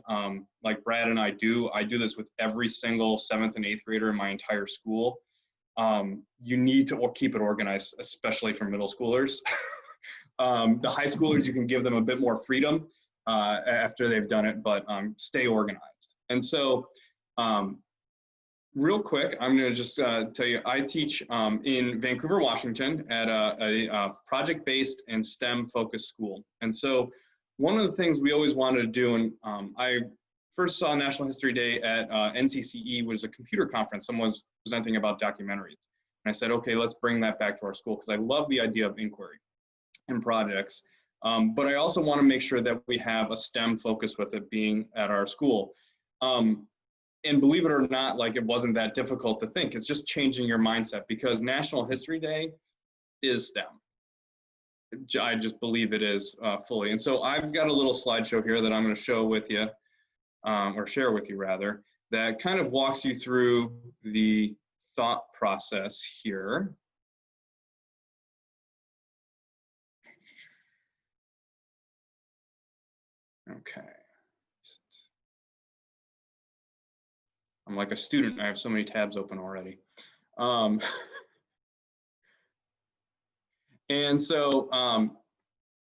like Brad and I do this with every single 7th and 8th grader in my entire school. You need to keep it organized, especially for middle schoolers. The high schoolers, you can give them a bit more freedom after they've done it, but stay organized. And so real quick, I'm going to just tell you, I teach in Vancouver, Washington at a project-based and STEM-focused school. And so one of the things we always wanted to do, and I first saw National History Day at NCCE, was a computer conference. Someone was presenting about documentaries. And I said, okay, let's bring that back to our school, because I love the idea of inquiry and projects. But I also want to make sure that we have a STEM focus with it being at our school. And believe it or not, like, it wasn't that difficult to think. It's just changing your mindset, because National History Day is STEM. I just believe it is fully. And so I've got a little slideshow here that I'm going to show with you, or share with you rather, that kind of walks you through the thought process here. Okay. I'm like a student. I have so many tabs open already. And so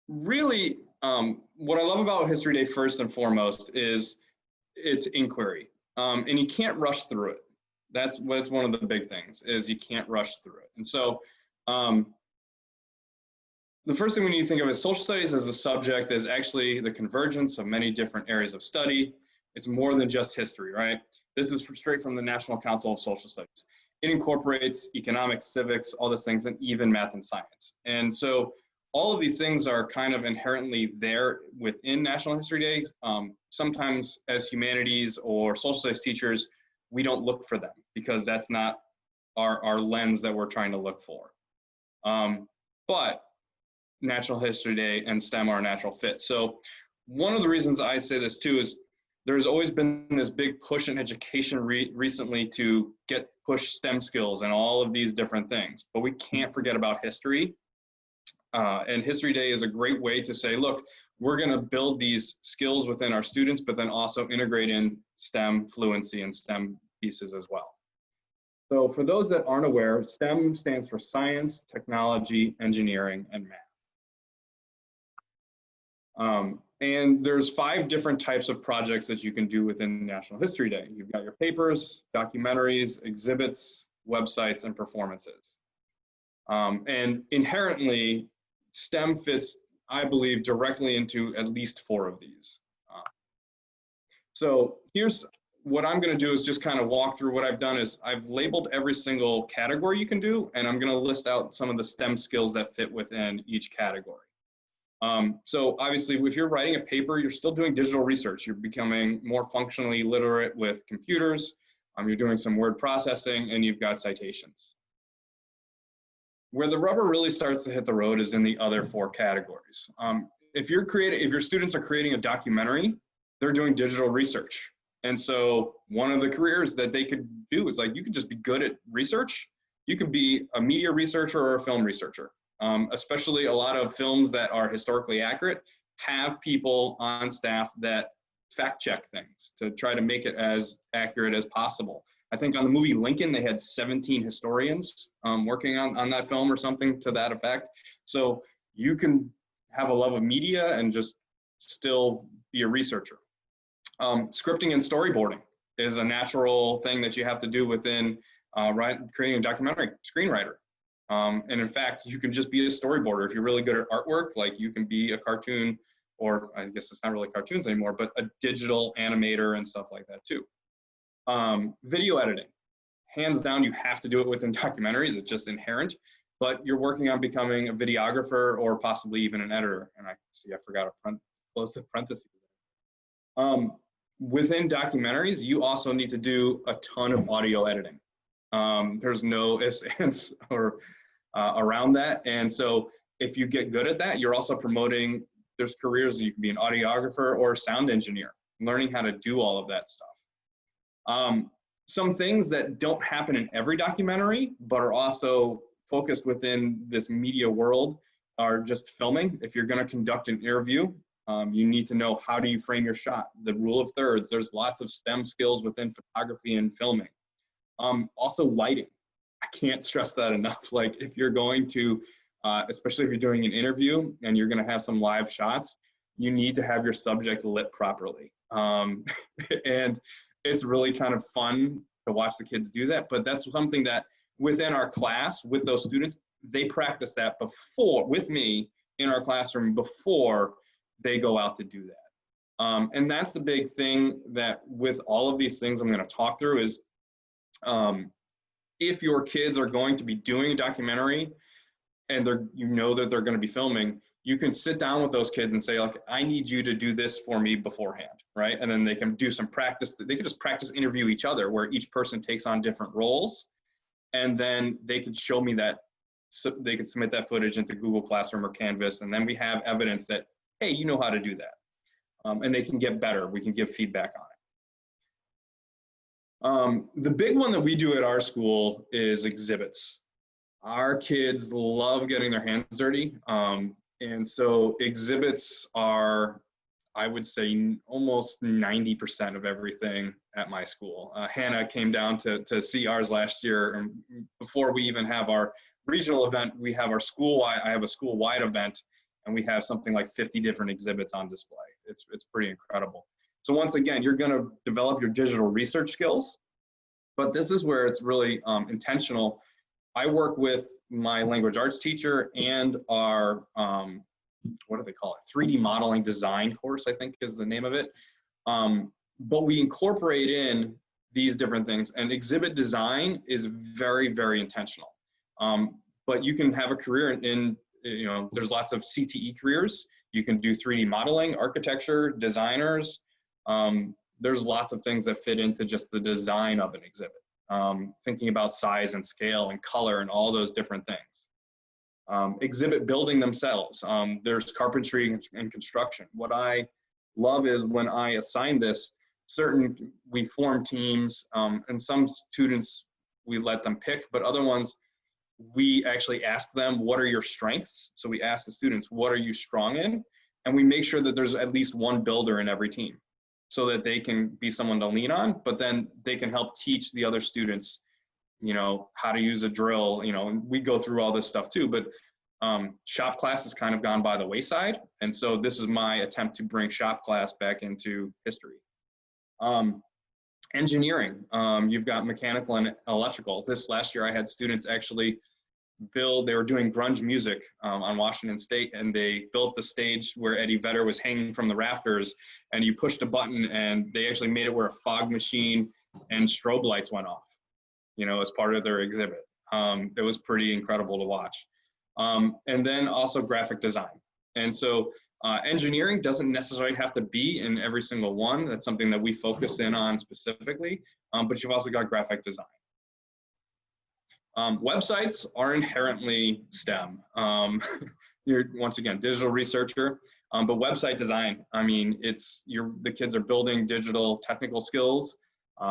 really, what I love about History Day first and foremost is it's inquiry. And you can't rush through it. That's one of the big things, is you can't rush through it. And so the first thing we need to think of is social studies as the subject is actually the convergence of many different areas of study. It's more than just history, right? This is straight from the National Council of Social Studies. It incorporates economics, civics, all those things, and even math and science. And so all of these things are kind of inherently there within National History Day. Sometimes as humanities or social studies teachers, we don't look for them because that's not our lens that we're trying to look for. But National History Day and STEM are a natural fit. So one of the reasons I say this too is there's always been this big push in education recently to push STEM skills and all of these different things, but we can't forget about history. And History Day is a great way to say, look, we're going to build these skills within our students, but then also integrate in STEM fluency and STEM pieces as well. So for those that aren't aware, STEM stands for science, technology, engineering, and math. And there's 5 different types of projects that you can do within National History Day. You've got your papers, documentaries, exhibits, websites, and performances. And inherently, STEM fits, I believe, directly into at least 4 of these. So here's what I'm going to do is just kind of walk through what I've done is I've labeled every single category you can do, and I'm going to list out some of the STEM skills that fit within each category. So obviously, if you're writing a paper, you're still doing digital research. You're becoming more functionally literate with computers. You're doing some word processing, and you've got citations. Where the rubber really starts to hit the road is in the other 4 categories. If your students are creating a documentary, they're doing digital research. And so one of the careers that they could do is like, you could just be good at research. You could be a media researcher or a film researcher. Especially a lot of films that are historically accurate have people on staff that fact check things to try to make it as accurate as possible. I think on the movie Lincoln, they had 17 historians working on that film or something to that effect. So you can have a love of media and just still be a researcher. Scripting and storyboarding is a natural thing that you have to do within creating a documentary, screenwriter. And in fact, you can just be a storyboarder. If you're really good at artwork, like you can be a cartoon, or I guess it's not really cartoons anymore, but a digital animator and stuff like that too. Video editing, hands down, you have to do it within documentaries. It's just inherent, but you're working on becoming a videographer or possibly even an editor. And I see, I forgot to close the parentheses. Within documentaries, you also need to do a ton of audio editing. There's no ifs, ands, or around that. And so if you get good at that, you're also promoting, there's careers, you can be an audiographer or a sound engineer, learning how to do all of that stuff. Some things that don't happen in every documentary, but are also focused within this media world are just filming. If you're going to conduct an interview, you need to know how do you frame your shot, the rule of thirds. There's lots of STEM skills within photography and filming. Also lighting. I can't stress that enough. Like if you're going to, especially if you're doing an interview and you're going to have some live shots, you need to have your subject lit properly. And it's really kind of fun to watch the kids do that. But that's something that within our class, with those students, they practice that before, with me in our classroom before they go out to do that. And that's the big thing that with all of these things I'm going to talk through is, if your kids are going to be doing a documentary and you know that they're going to be filming, you can sit down with those kids and say, like, I need you to do this for me beforehand, right? And then they can do some practice. They could just practice interview each other where each person takes on different roles. And then they could show me that, so they could submit that footage into Google Classroom or Canvas. And then we have evidence that, hey, you know how to do that. And they can get better. We can give feedback on it. The big one that we do at our school is exhibits. Our kids love getting their hands dirty. And so exhibits are, I would say, almost 90% of everything at my school. Hannah came down to see ours last year. And before we even have our regional event, we have our school-wide, I have a school-wide event, and we have something like 50 different exhibits on display. It's pretty incredible. So once again, you're gonna develop your digital research skills, but this is where it's really intentional. I work with my language arts teacher and our, what do they call it? 3D modeling design course, I think is the name of it. But we incorporate in these different things, and exhibit design is very, very intentional. But you can have a career in, you know, there's lots of CTE careers. You can do 3D modeling, architecture, designers. There's lots of things that fit into just the design of an exhibit. Thinking about size and scale and color and all those different things. Exhibit building themselves. There's carpentry and construction. What I love is when I assign this, we form teams, and some students, we let them pick, but other ones, we actually ask them, what are your strengths? So we ask the students, what are you strong in? And we make sure that there's at least one builder in every team so that they can be someone to lean on, but then they can help teach the other students, you know, how to use a drill, you know, and we go through all this stuff too, but shop class has kind of gone by the wayside. And so this is my attempt to bring shop class back into history. Engineering, you've got mechanical and electrical. This last year I had students actually build, they were doing grunge music on Washington State, and they built the stage where Eddie Vedder was hanging from the rafters, and you pushed a button and they actually made it where a fog machine and strobe lights went off, you know, as part of their exhibit. It was pretty incredible to watch. And then also graphic design. And so engineering doesn't necessarily have to be in every single one. That's something that we focus in on specifically, but you've also got graphic design. Websites are inherently STEM. You're, once again, digital researcher, but website design, I mean, the kids are building digital technical skills.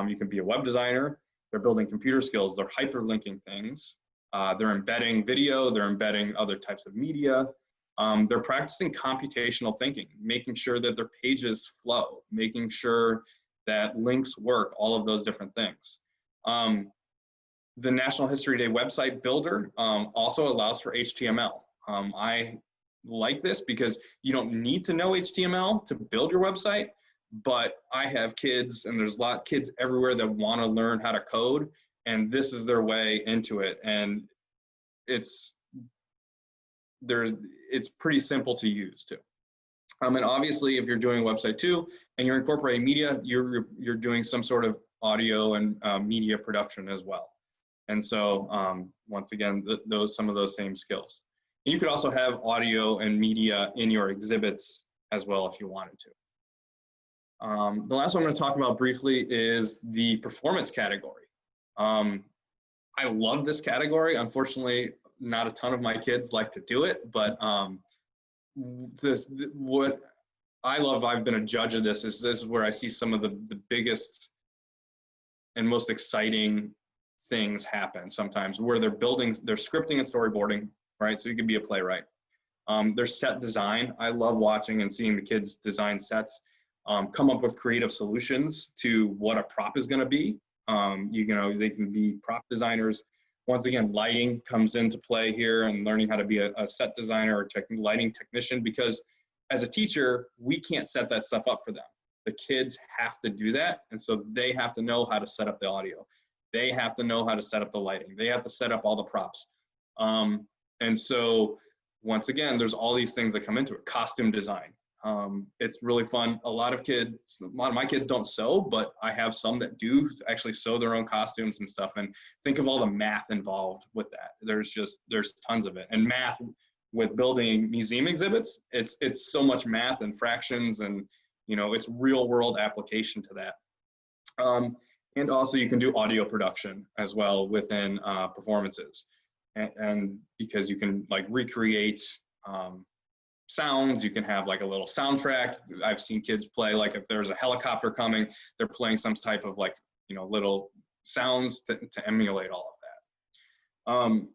You can be a web designer. They're building computer skills. They're hyperlinking things. They're embedding video. They're embedding other types of media. They're practicing computational thinking, making sure that their pages flow, making sure that links work, all of those different things. The National History Day website builder also allows for HTML. I like this because you don't need to know HTML to build your website, but I have kids, and there's a lot of kids everywhere that want to learn how to code, and this is their way into it. And it's pretty simple to use too. And obviously, if you're doing a website too, and you're incorporating media, you're doing some sort of audio and media production as well. And so once again, some of those same skills. And you could also have audio and media in your exhibits as well if you wanted to. The last one I'm going to talk about briefly is the performance category. I love this category. Unfortunately, not a ton of my kids like to do it, but what I love, I've been a judge of this is where I see some of the biggest and most exciting things happen sometimes, where they're scripting and storyboarding, right? So you could be a playwright. There's set design. I love watching and seeing the kids design sets, come up with creative solutions to what a prop is going to be. They can be prop designers. Once again, lighting comes into play here, and learning how to be a set designer or lighting technician, because as a teacher, we can't set that stuff up for them. The kids have to do that, and so they have to know how to set up the audio. They have to know how to set up the lighting. They have to set up all the props. And so once again, there's all these things that come into it. Costume design. It's really fun. A lot of my kids don't sew, but I have some that do actually sew their own costumes and stuff. And think of all the math involved with that. There's tons of it. And math with building museum exhibits, it's so much math and fractions, and it's real world application to that. And also you can do audio production as well within performances. And because you can recreate sounds, you can have a little soundtrack. I've seen kids play, if there's a helicopter coming, they're playing some type of little sounds to emulate all of that.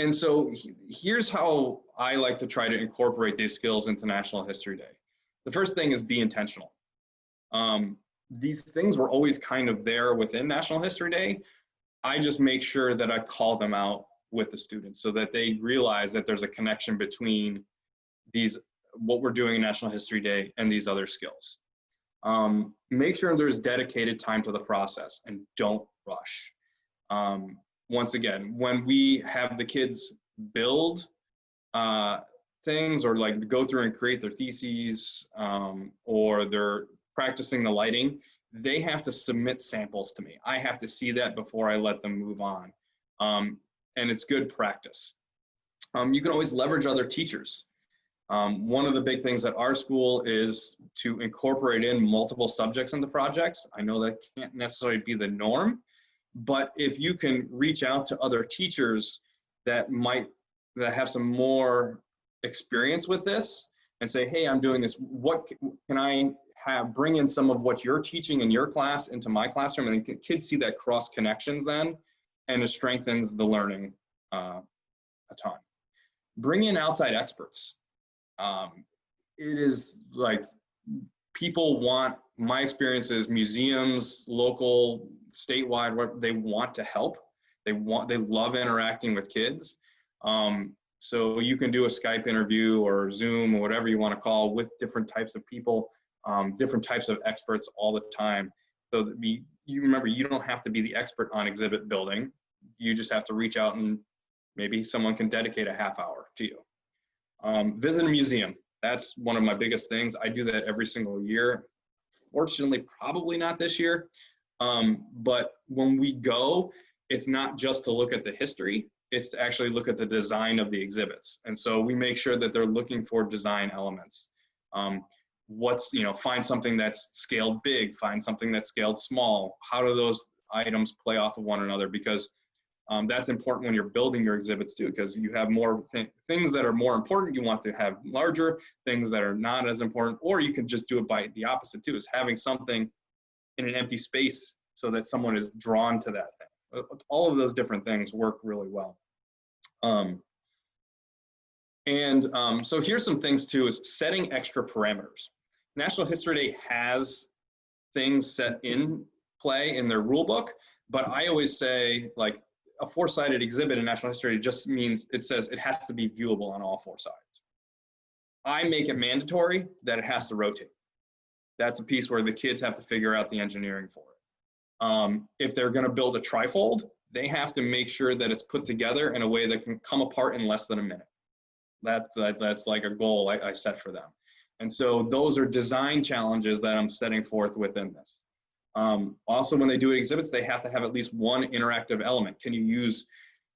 And so here's how I like to try to incorporate these skills into National History Day. The first thing is be intentional. These things were always kind of there within National History Day. I just make sure that I call them out with the students so that they realize that there's a connection between what we're doing in National History Day and these other skills. Make sure there's dedicated time to the process and don't rush. Once again, when we have the kids build things or go through and create their theses, or they're practicing the lighting, they have to submit samples to me. I have to see that before I let them move on. And it's good practice. You can always leverage other teachers. One of the big things at our school is to incorporate in multiple subjects into projects. I know that can't necessarily be the norm, but if you can reach out to other teachers that have some more experience with this and say, hey, I'm doing this, what can I bring in some of what you're teaching in your class into my classroom, and kids see that cross connections then, and it strengthens the learning a ton. Bring in outside experts. It is like people want, my experience is museums, local, statewide, what they want to help. They love interacting with kids. So you can do a Skype interview or Zoom or whatever you want to call with different types of people, different types of experts all the time. So that you remember, you don't have to be the expert on exhibit building. You just have to reach out and maybe someone can dedicate a half hour to you. Visit a museum. That's one of my biggest things. I do that every single year. Fortunately, probably not this year. But when we go, it's not just to look at the history, it's to actually look at the design of the exhibits. And so we make sure that they're looking for design elements. Find something that's scaled big, find something that's scaled small. How do those items play off of one another? Because that's important when you're building your exhibits too, because you have more things that are more important, you want to have larger, things that are not as important, or you can just do it by the opposite too, is having something in an empty space so that someone is drawn to that thing. All of those different things work really well. So here's some things too, is setting extra parameters. National History Day has things set in play in their rule book, but I always say, like, a four-sided exhibit in National History just means it says it has to be viewable on all four sides. I make it mandatory that it has to rotate. That's a piece where the kids have to figure out the engineering for it. If they're going to build a trifold, they have to make sure that it's put together in a way that can come apart in less than a minute. That's like a goal I set for them. And so those are design challenges that I'm setting forth within this. Also, when they do exhibits, they have to have at least one interactive element. Can you use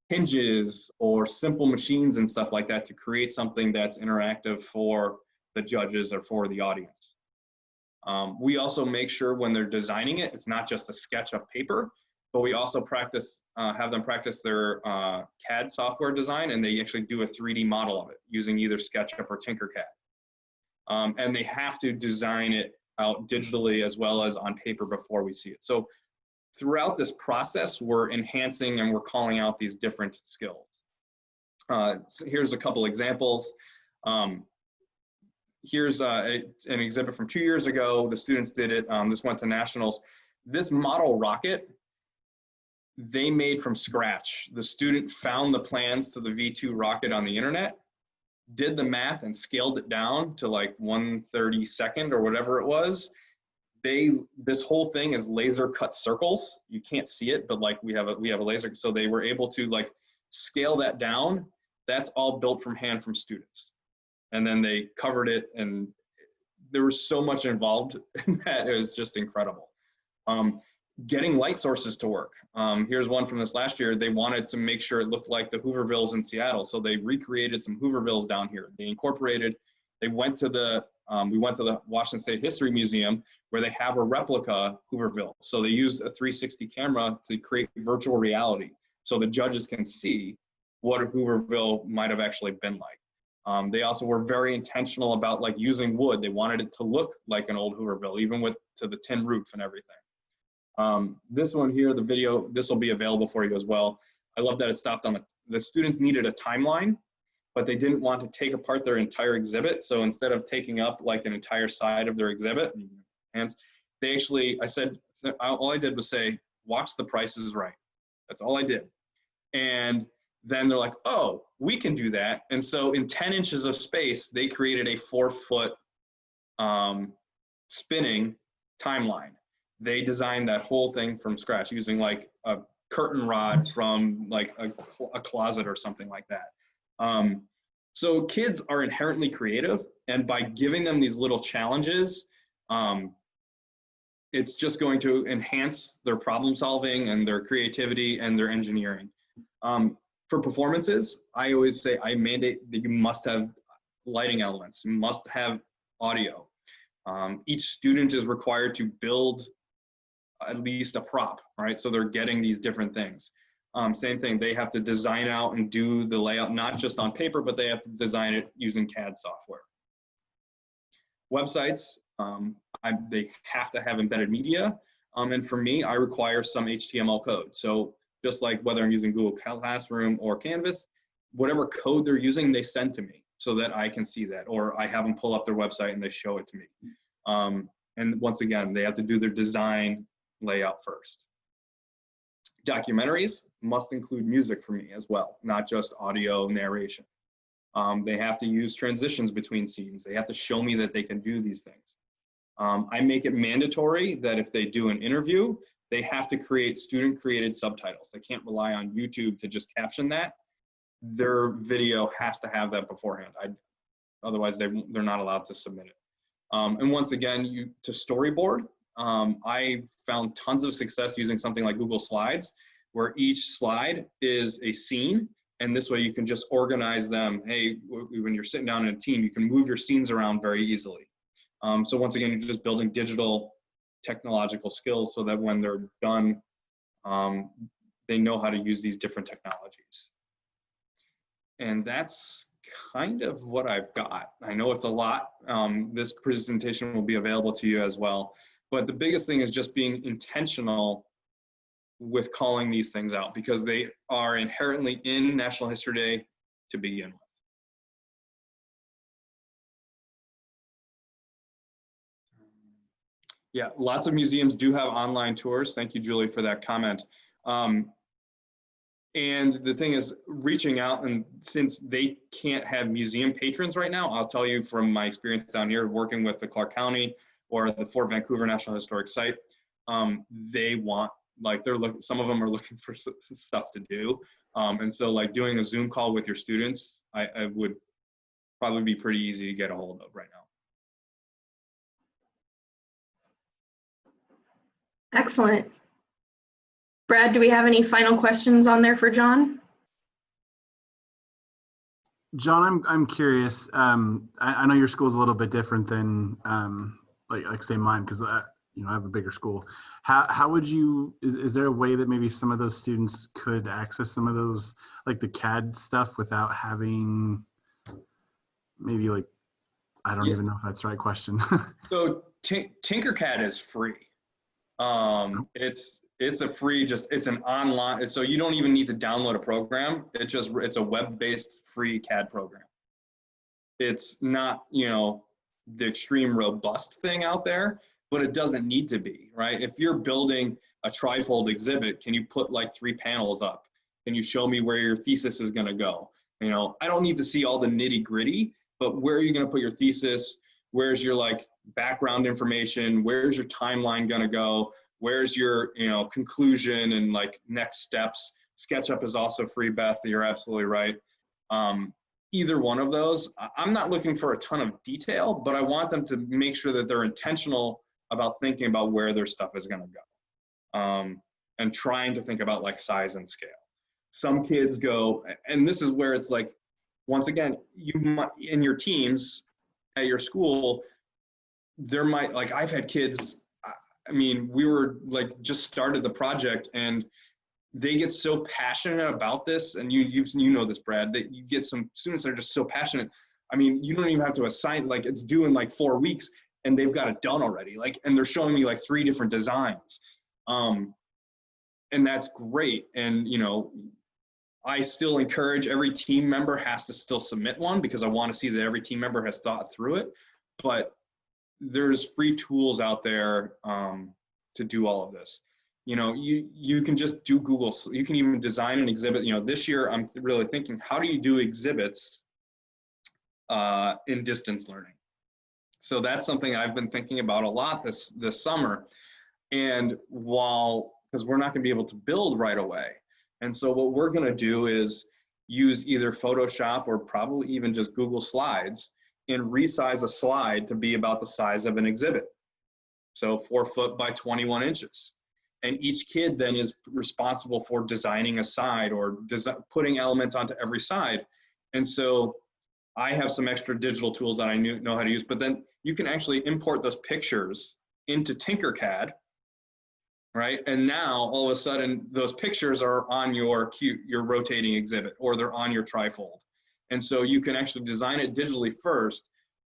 hinges or simple machines and stuff like that to create something that's interactive for the judges or for the audience? We also make sure when they're designing it, it's not just a sketch of paper, but we also have them practice their CAD software design, and they actually do a 3D model of it using either SketchUp or Tinkercad. And they have to design it out digitally as well as on paper before we see it. So throughout this process, we're enhancing and we're calling out these different skills. So here's a couple examples. Here's an exhibit from 2 years ago. The students did it. This went to nationals. This model rocket, they made from scratch. The student found the plans to the V2 rocket on the internet, did the math and scaled it down to like 1/32 or whatever it was. This whole thing is laser cut circles. You can't see it, but like we have a laser. So they were able to like scale that down. That's all built from hand from students. And then they covered it, and there was so much involved in that. It was just incredible. Getting light sources to work. Here's one from this last year. They wanted to make sure it looked like the Hoovervilles in Seattle. So they recreated some Hoovervilles down here. We went to the Washington State History Museum where they have a replica Hooverville. So they used a 360 camera to create virtual reality so the judges can see what a Hooverville might have actually been like. They also were very intentional about like using wood. They wanted it to look like an old Hooverville, even to the tin roof and everything. This one here, the video, this will be available for you as well. I love that it stopped on the students needed a timeline, but they didn't want to take apart their entire exhibit. So instead of taking up like an entire side of their exhibit, they actually, all I did was say, watch The Price is Right. That's all I did. And then they're like, oh, we can do that. And so in 10 inches of space, they created a 4-foot spinning timeline. They designed that whole thing from scratch using like a curtain rod from like a closet or something like that. So kids are inherently creative, and by giving them these little challenges, it's just going to enhance their problem solving and their creativity and their engineering. For performances, I always say I mandate that you must have lighting elements, you must have audio. Each student is required to build at least a prop, right? So they're getting these different things. Same thing, they have to design out and do the layout, not just on paper, but they have to design it using CAD software. Websites, they have to have embedded media. And for me, I require some HTML code. So just like whether I'm using Google Classroom or Canvas, whatever code they're using, they send to me. so that I can see that, or I have them pull up their website and they show it to me. And once again, they have to do their design layout first. Documentaries must include music for me as well, not just audio narration. They have to use transitions between scenes. They have to show me that they can do these things. I make it mandatory that if they do an interview, they have to create student-created subtitles. They can't rely on YouTube to just caption that. Their video has to have that beforehand. Otherwise, they're not allowed to submit it. And once again, to storyboard, I found tons of success using something like Google Slides, where each slide is a scene, and this way you can just organize them. Hey, when you're sitting down in a team, you can move your scenes around very easily. So once again, you're just building digital technological skills so that when they're done, they know how to use these different technologies. And that's kind of what I've got. I know it's a lot. This presentation will be available to you as well. But the biggest thing is just being intentional with calling these things out, because they are inherently in National History Day to begin with. Yeah, lots of museums do have online tours. Thank you, Julie, for that comment. And the thing is, reaching out, and since they can't have museum patrons right now, I'll tell you from my experience down here working with the Clark County or the Fort Vancouver National Historic Site, they want, like, some of them are looking for stuff to do. And so like doing a Zoom call with your students, I would probably be pretty easy to get a hold of right now.
Excellent. Brad, do we have any final questions on there for John?
John, I'm curious. I know your school's a little bit different than like say mine, because I have a bigger school. How would you? Is there a way that maybe some of those students could access some of those, like the CAD stuff, without having maybe like, I don't even know if that's the right question. So
Tinkercad is free. It's a free, it's an online, so you don't even need to download a program. It's a web-based free CAD program. It's not, the extreme robust thing out there, but it doesn't need to be, right? If you're building a trifold exhibit, can you put like 3 panels up? Can you show me where your thesis is gonna go? I don't need to see all the nitty gritty, but where are you gonna put your thesis? Where's your like background information? Where's your timeline gonna go? Where's your, conclusion and like next steps? SketchUp is also free, Beth, you're absolutely right. Either one of those, I'm not looking for a ton of detail, but I want them to make sure that they're intentional about thinking about where their stuff is gonna go. And trying to think about like size and scale. Some kids go, and this is where it's like, once again, you might, in your teams at your school, there might, like I've had kids, we were like just started the project and they get so passionate about this, and you know this, Brad, that you get some students that are just so passionate. You don't even have to assign, like it's due in like 4 weeks and they've got it done already. Like, and they're showing me like 3 different designs. And that's great. And, I still encourage every team member has to still submit one, because I want to see that every team member has thought through it. But there's free tools out there to do all of this. You can just do Google. You can even design an exhibit. This year I'm really thinking, how do you do exhibits in distance learning? So that's something I've been thinking about a lot this summer. And because we're not going to be able to build right away. And so what we're going to do is use either Photoshop or probably even just Google Slides and resize a slide to be about the size of an exhibit. So 4 foot by 21 inches. And each kid then is responsible for designing a side or putting elements onto every side. And so I have some extra digital tools that I know how to use, but then you can actually import those pictures into Tinkercad, right? And now all of a sudden those pictures are on your rotating exhibit, or they're on your trifold. And so you can actually design it digitally first.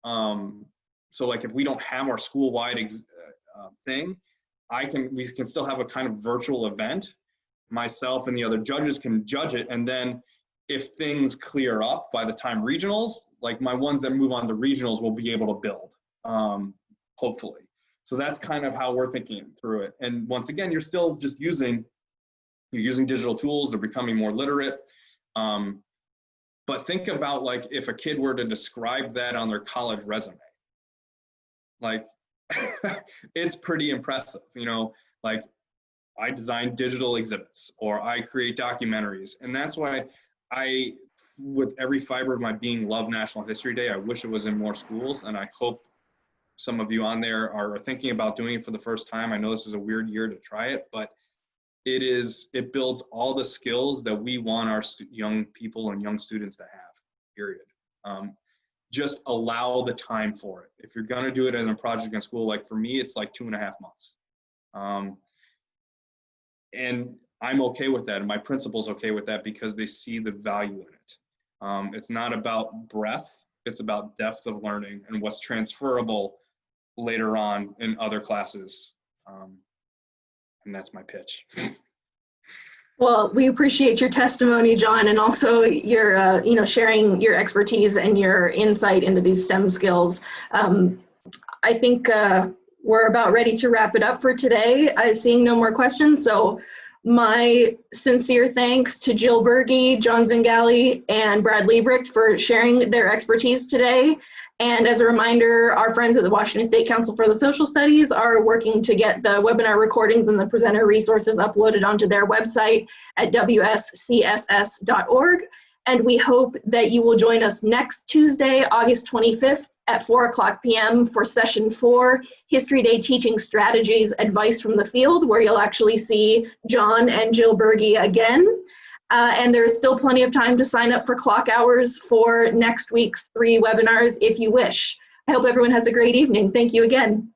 So like if we don't have our school-wide thing, we can still have a kind of virtual event. Myself and the other judges can judge it, and then if things clear up by the time regionals, like my ones that move on to regionals will be able to build, hopefully. So that's kind of how we're thinking through it. And once again, you're still just using digital tools, they're becoming more literate. But think about like if a kid were to describe that on their college resume, like it's pretty impressive, you know, like I design digital exhibits or I create documentaries. And that's why I, with every fiber of my being, love National History Day. I wish it was in more schools, and I hope some of you on there are thinking about doing it for the first time. I know this is a weird year to try it, but it builds all the skills that we want our young people and young students to have, period. Just allow the time for it. If you're gonna do it as a project in school, like for me, it's like 2.5 months. And I'm okay with that, and my principal's okay with that because they see the value in it. It's not about breadth, it's about depth of learning and what's transferable later on in other classes. And that's my pitch.
Well, we appreciate your testimony, John, and also your, sharing your expertise and your insight into these STEM skills. I think we're about ready to wrap it up for today. I'm seeing no more questions, so my sincere thanks to Jill Berge, John Zingale, and Bradley Liebrecht for sharing their expertise today. And as a reminder, our friends at the Washington State Council for the Social Studies are working to get the webinar recordings and the presenter resources uploaded onto their website at wscss.org. And we hope that you will join us next Tuesday, August 25th at 4:00 p.m. for session 4, History Day Teaching Strategies, Advice from the Field, where you'll actually see John and Jill Berge again. And there's still plenty of time to sign up for clock hours for next week's 3 webinars if you wish. I hope everyone has a great evening. Thank you again.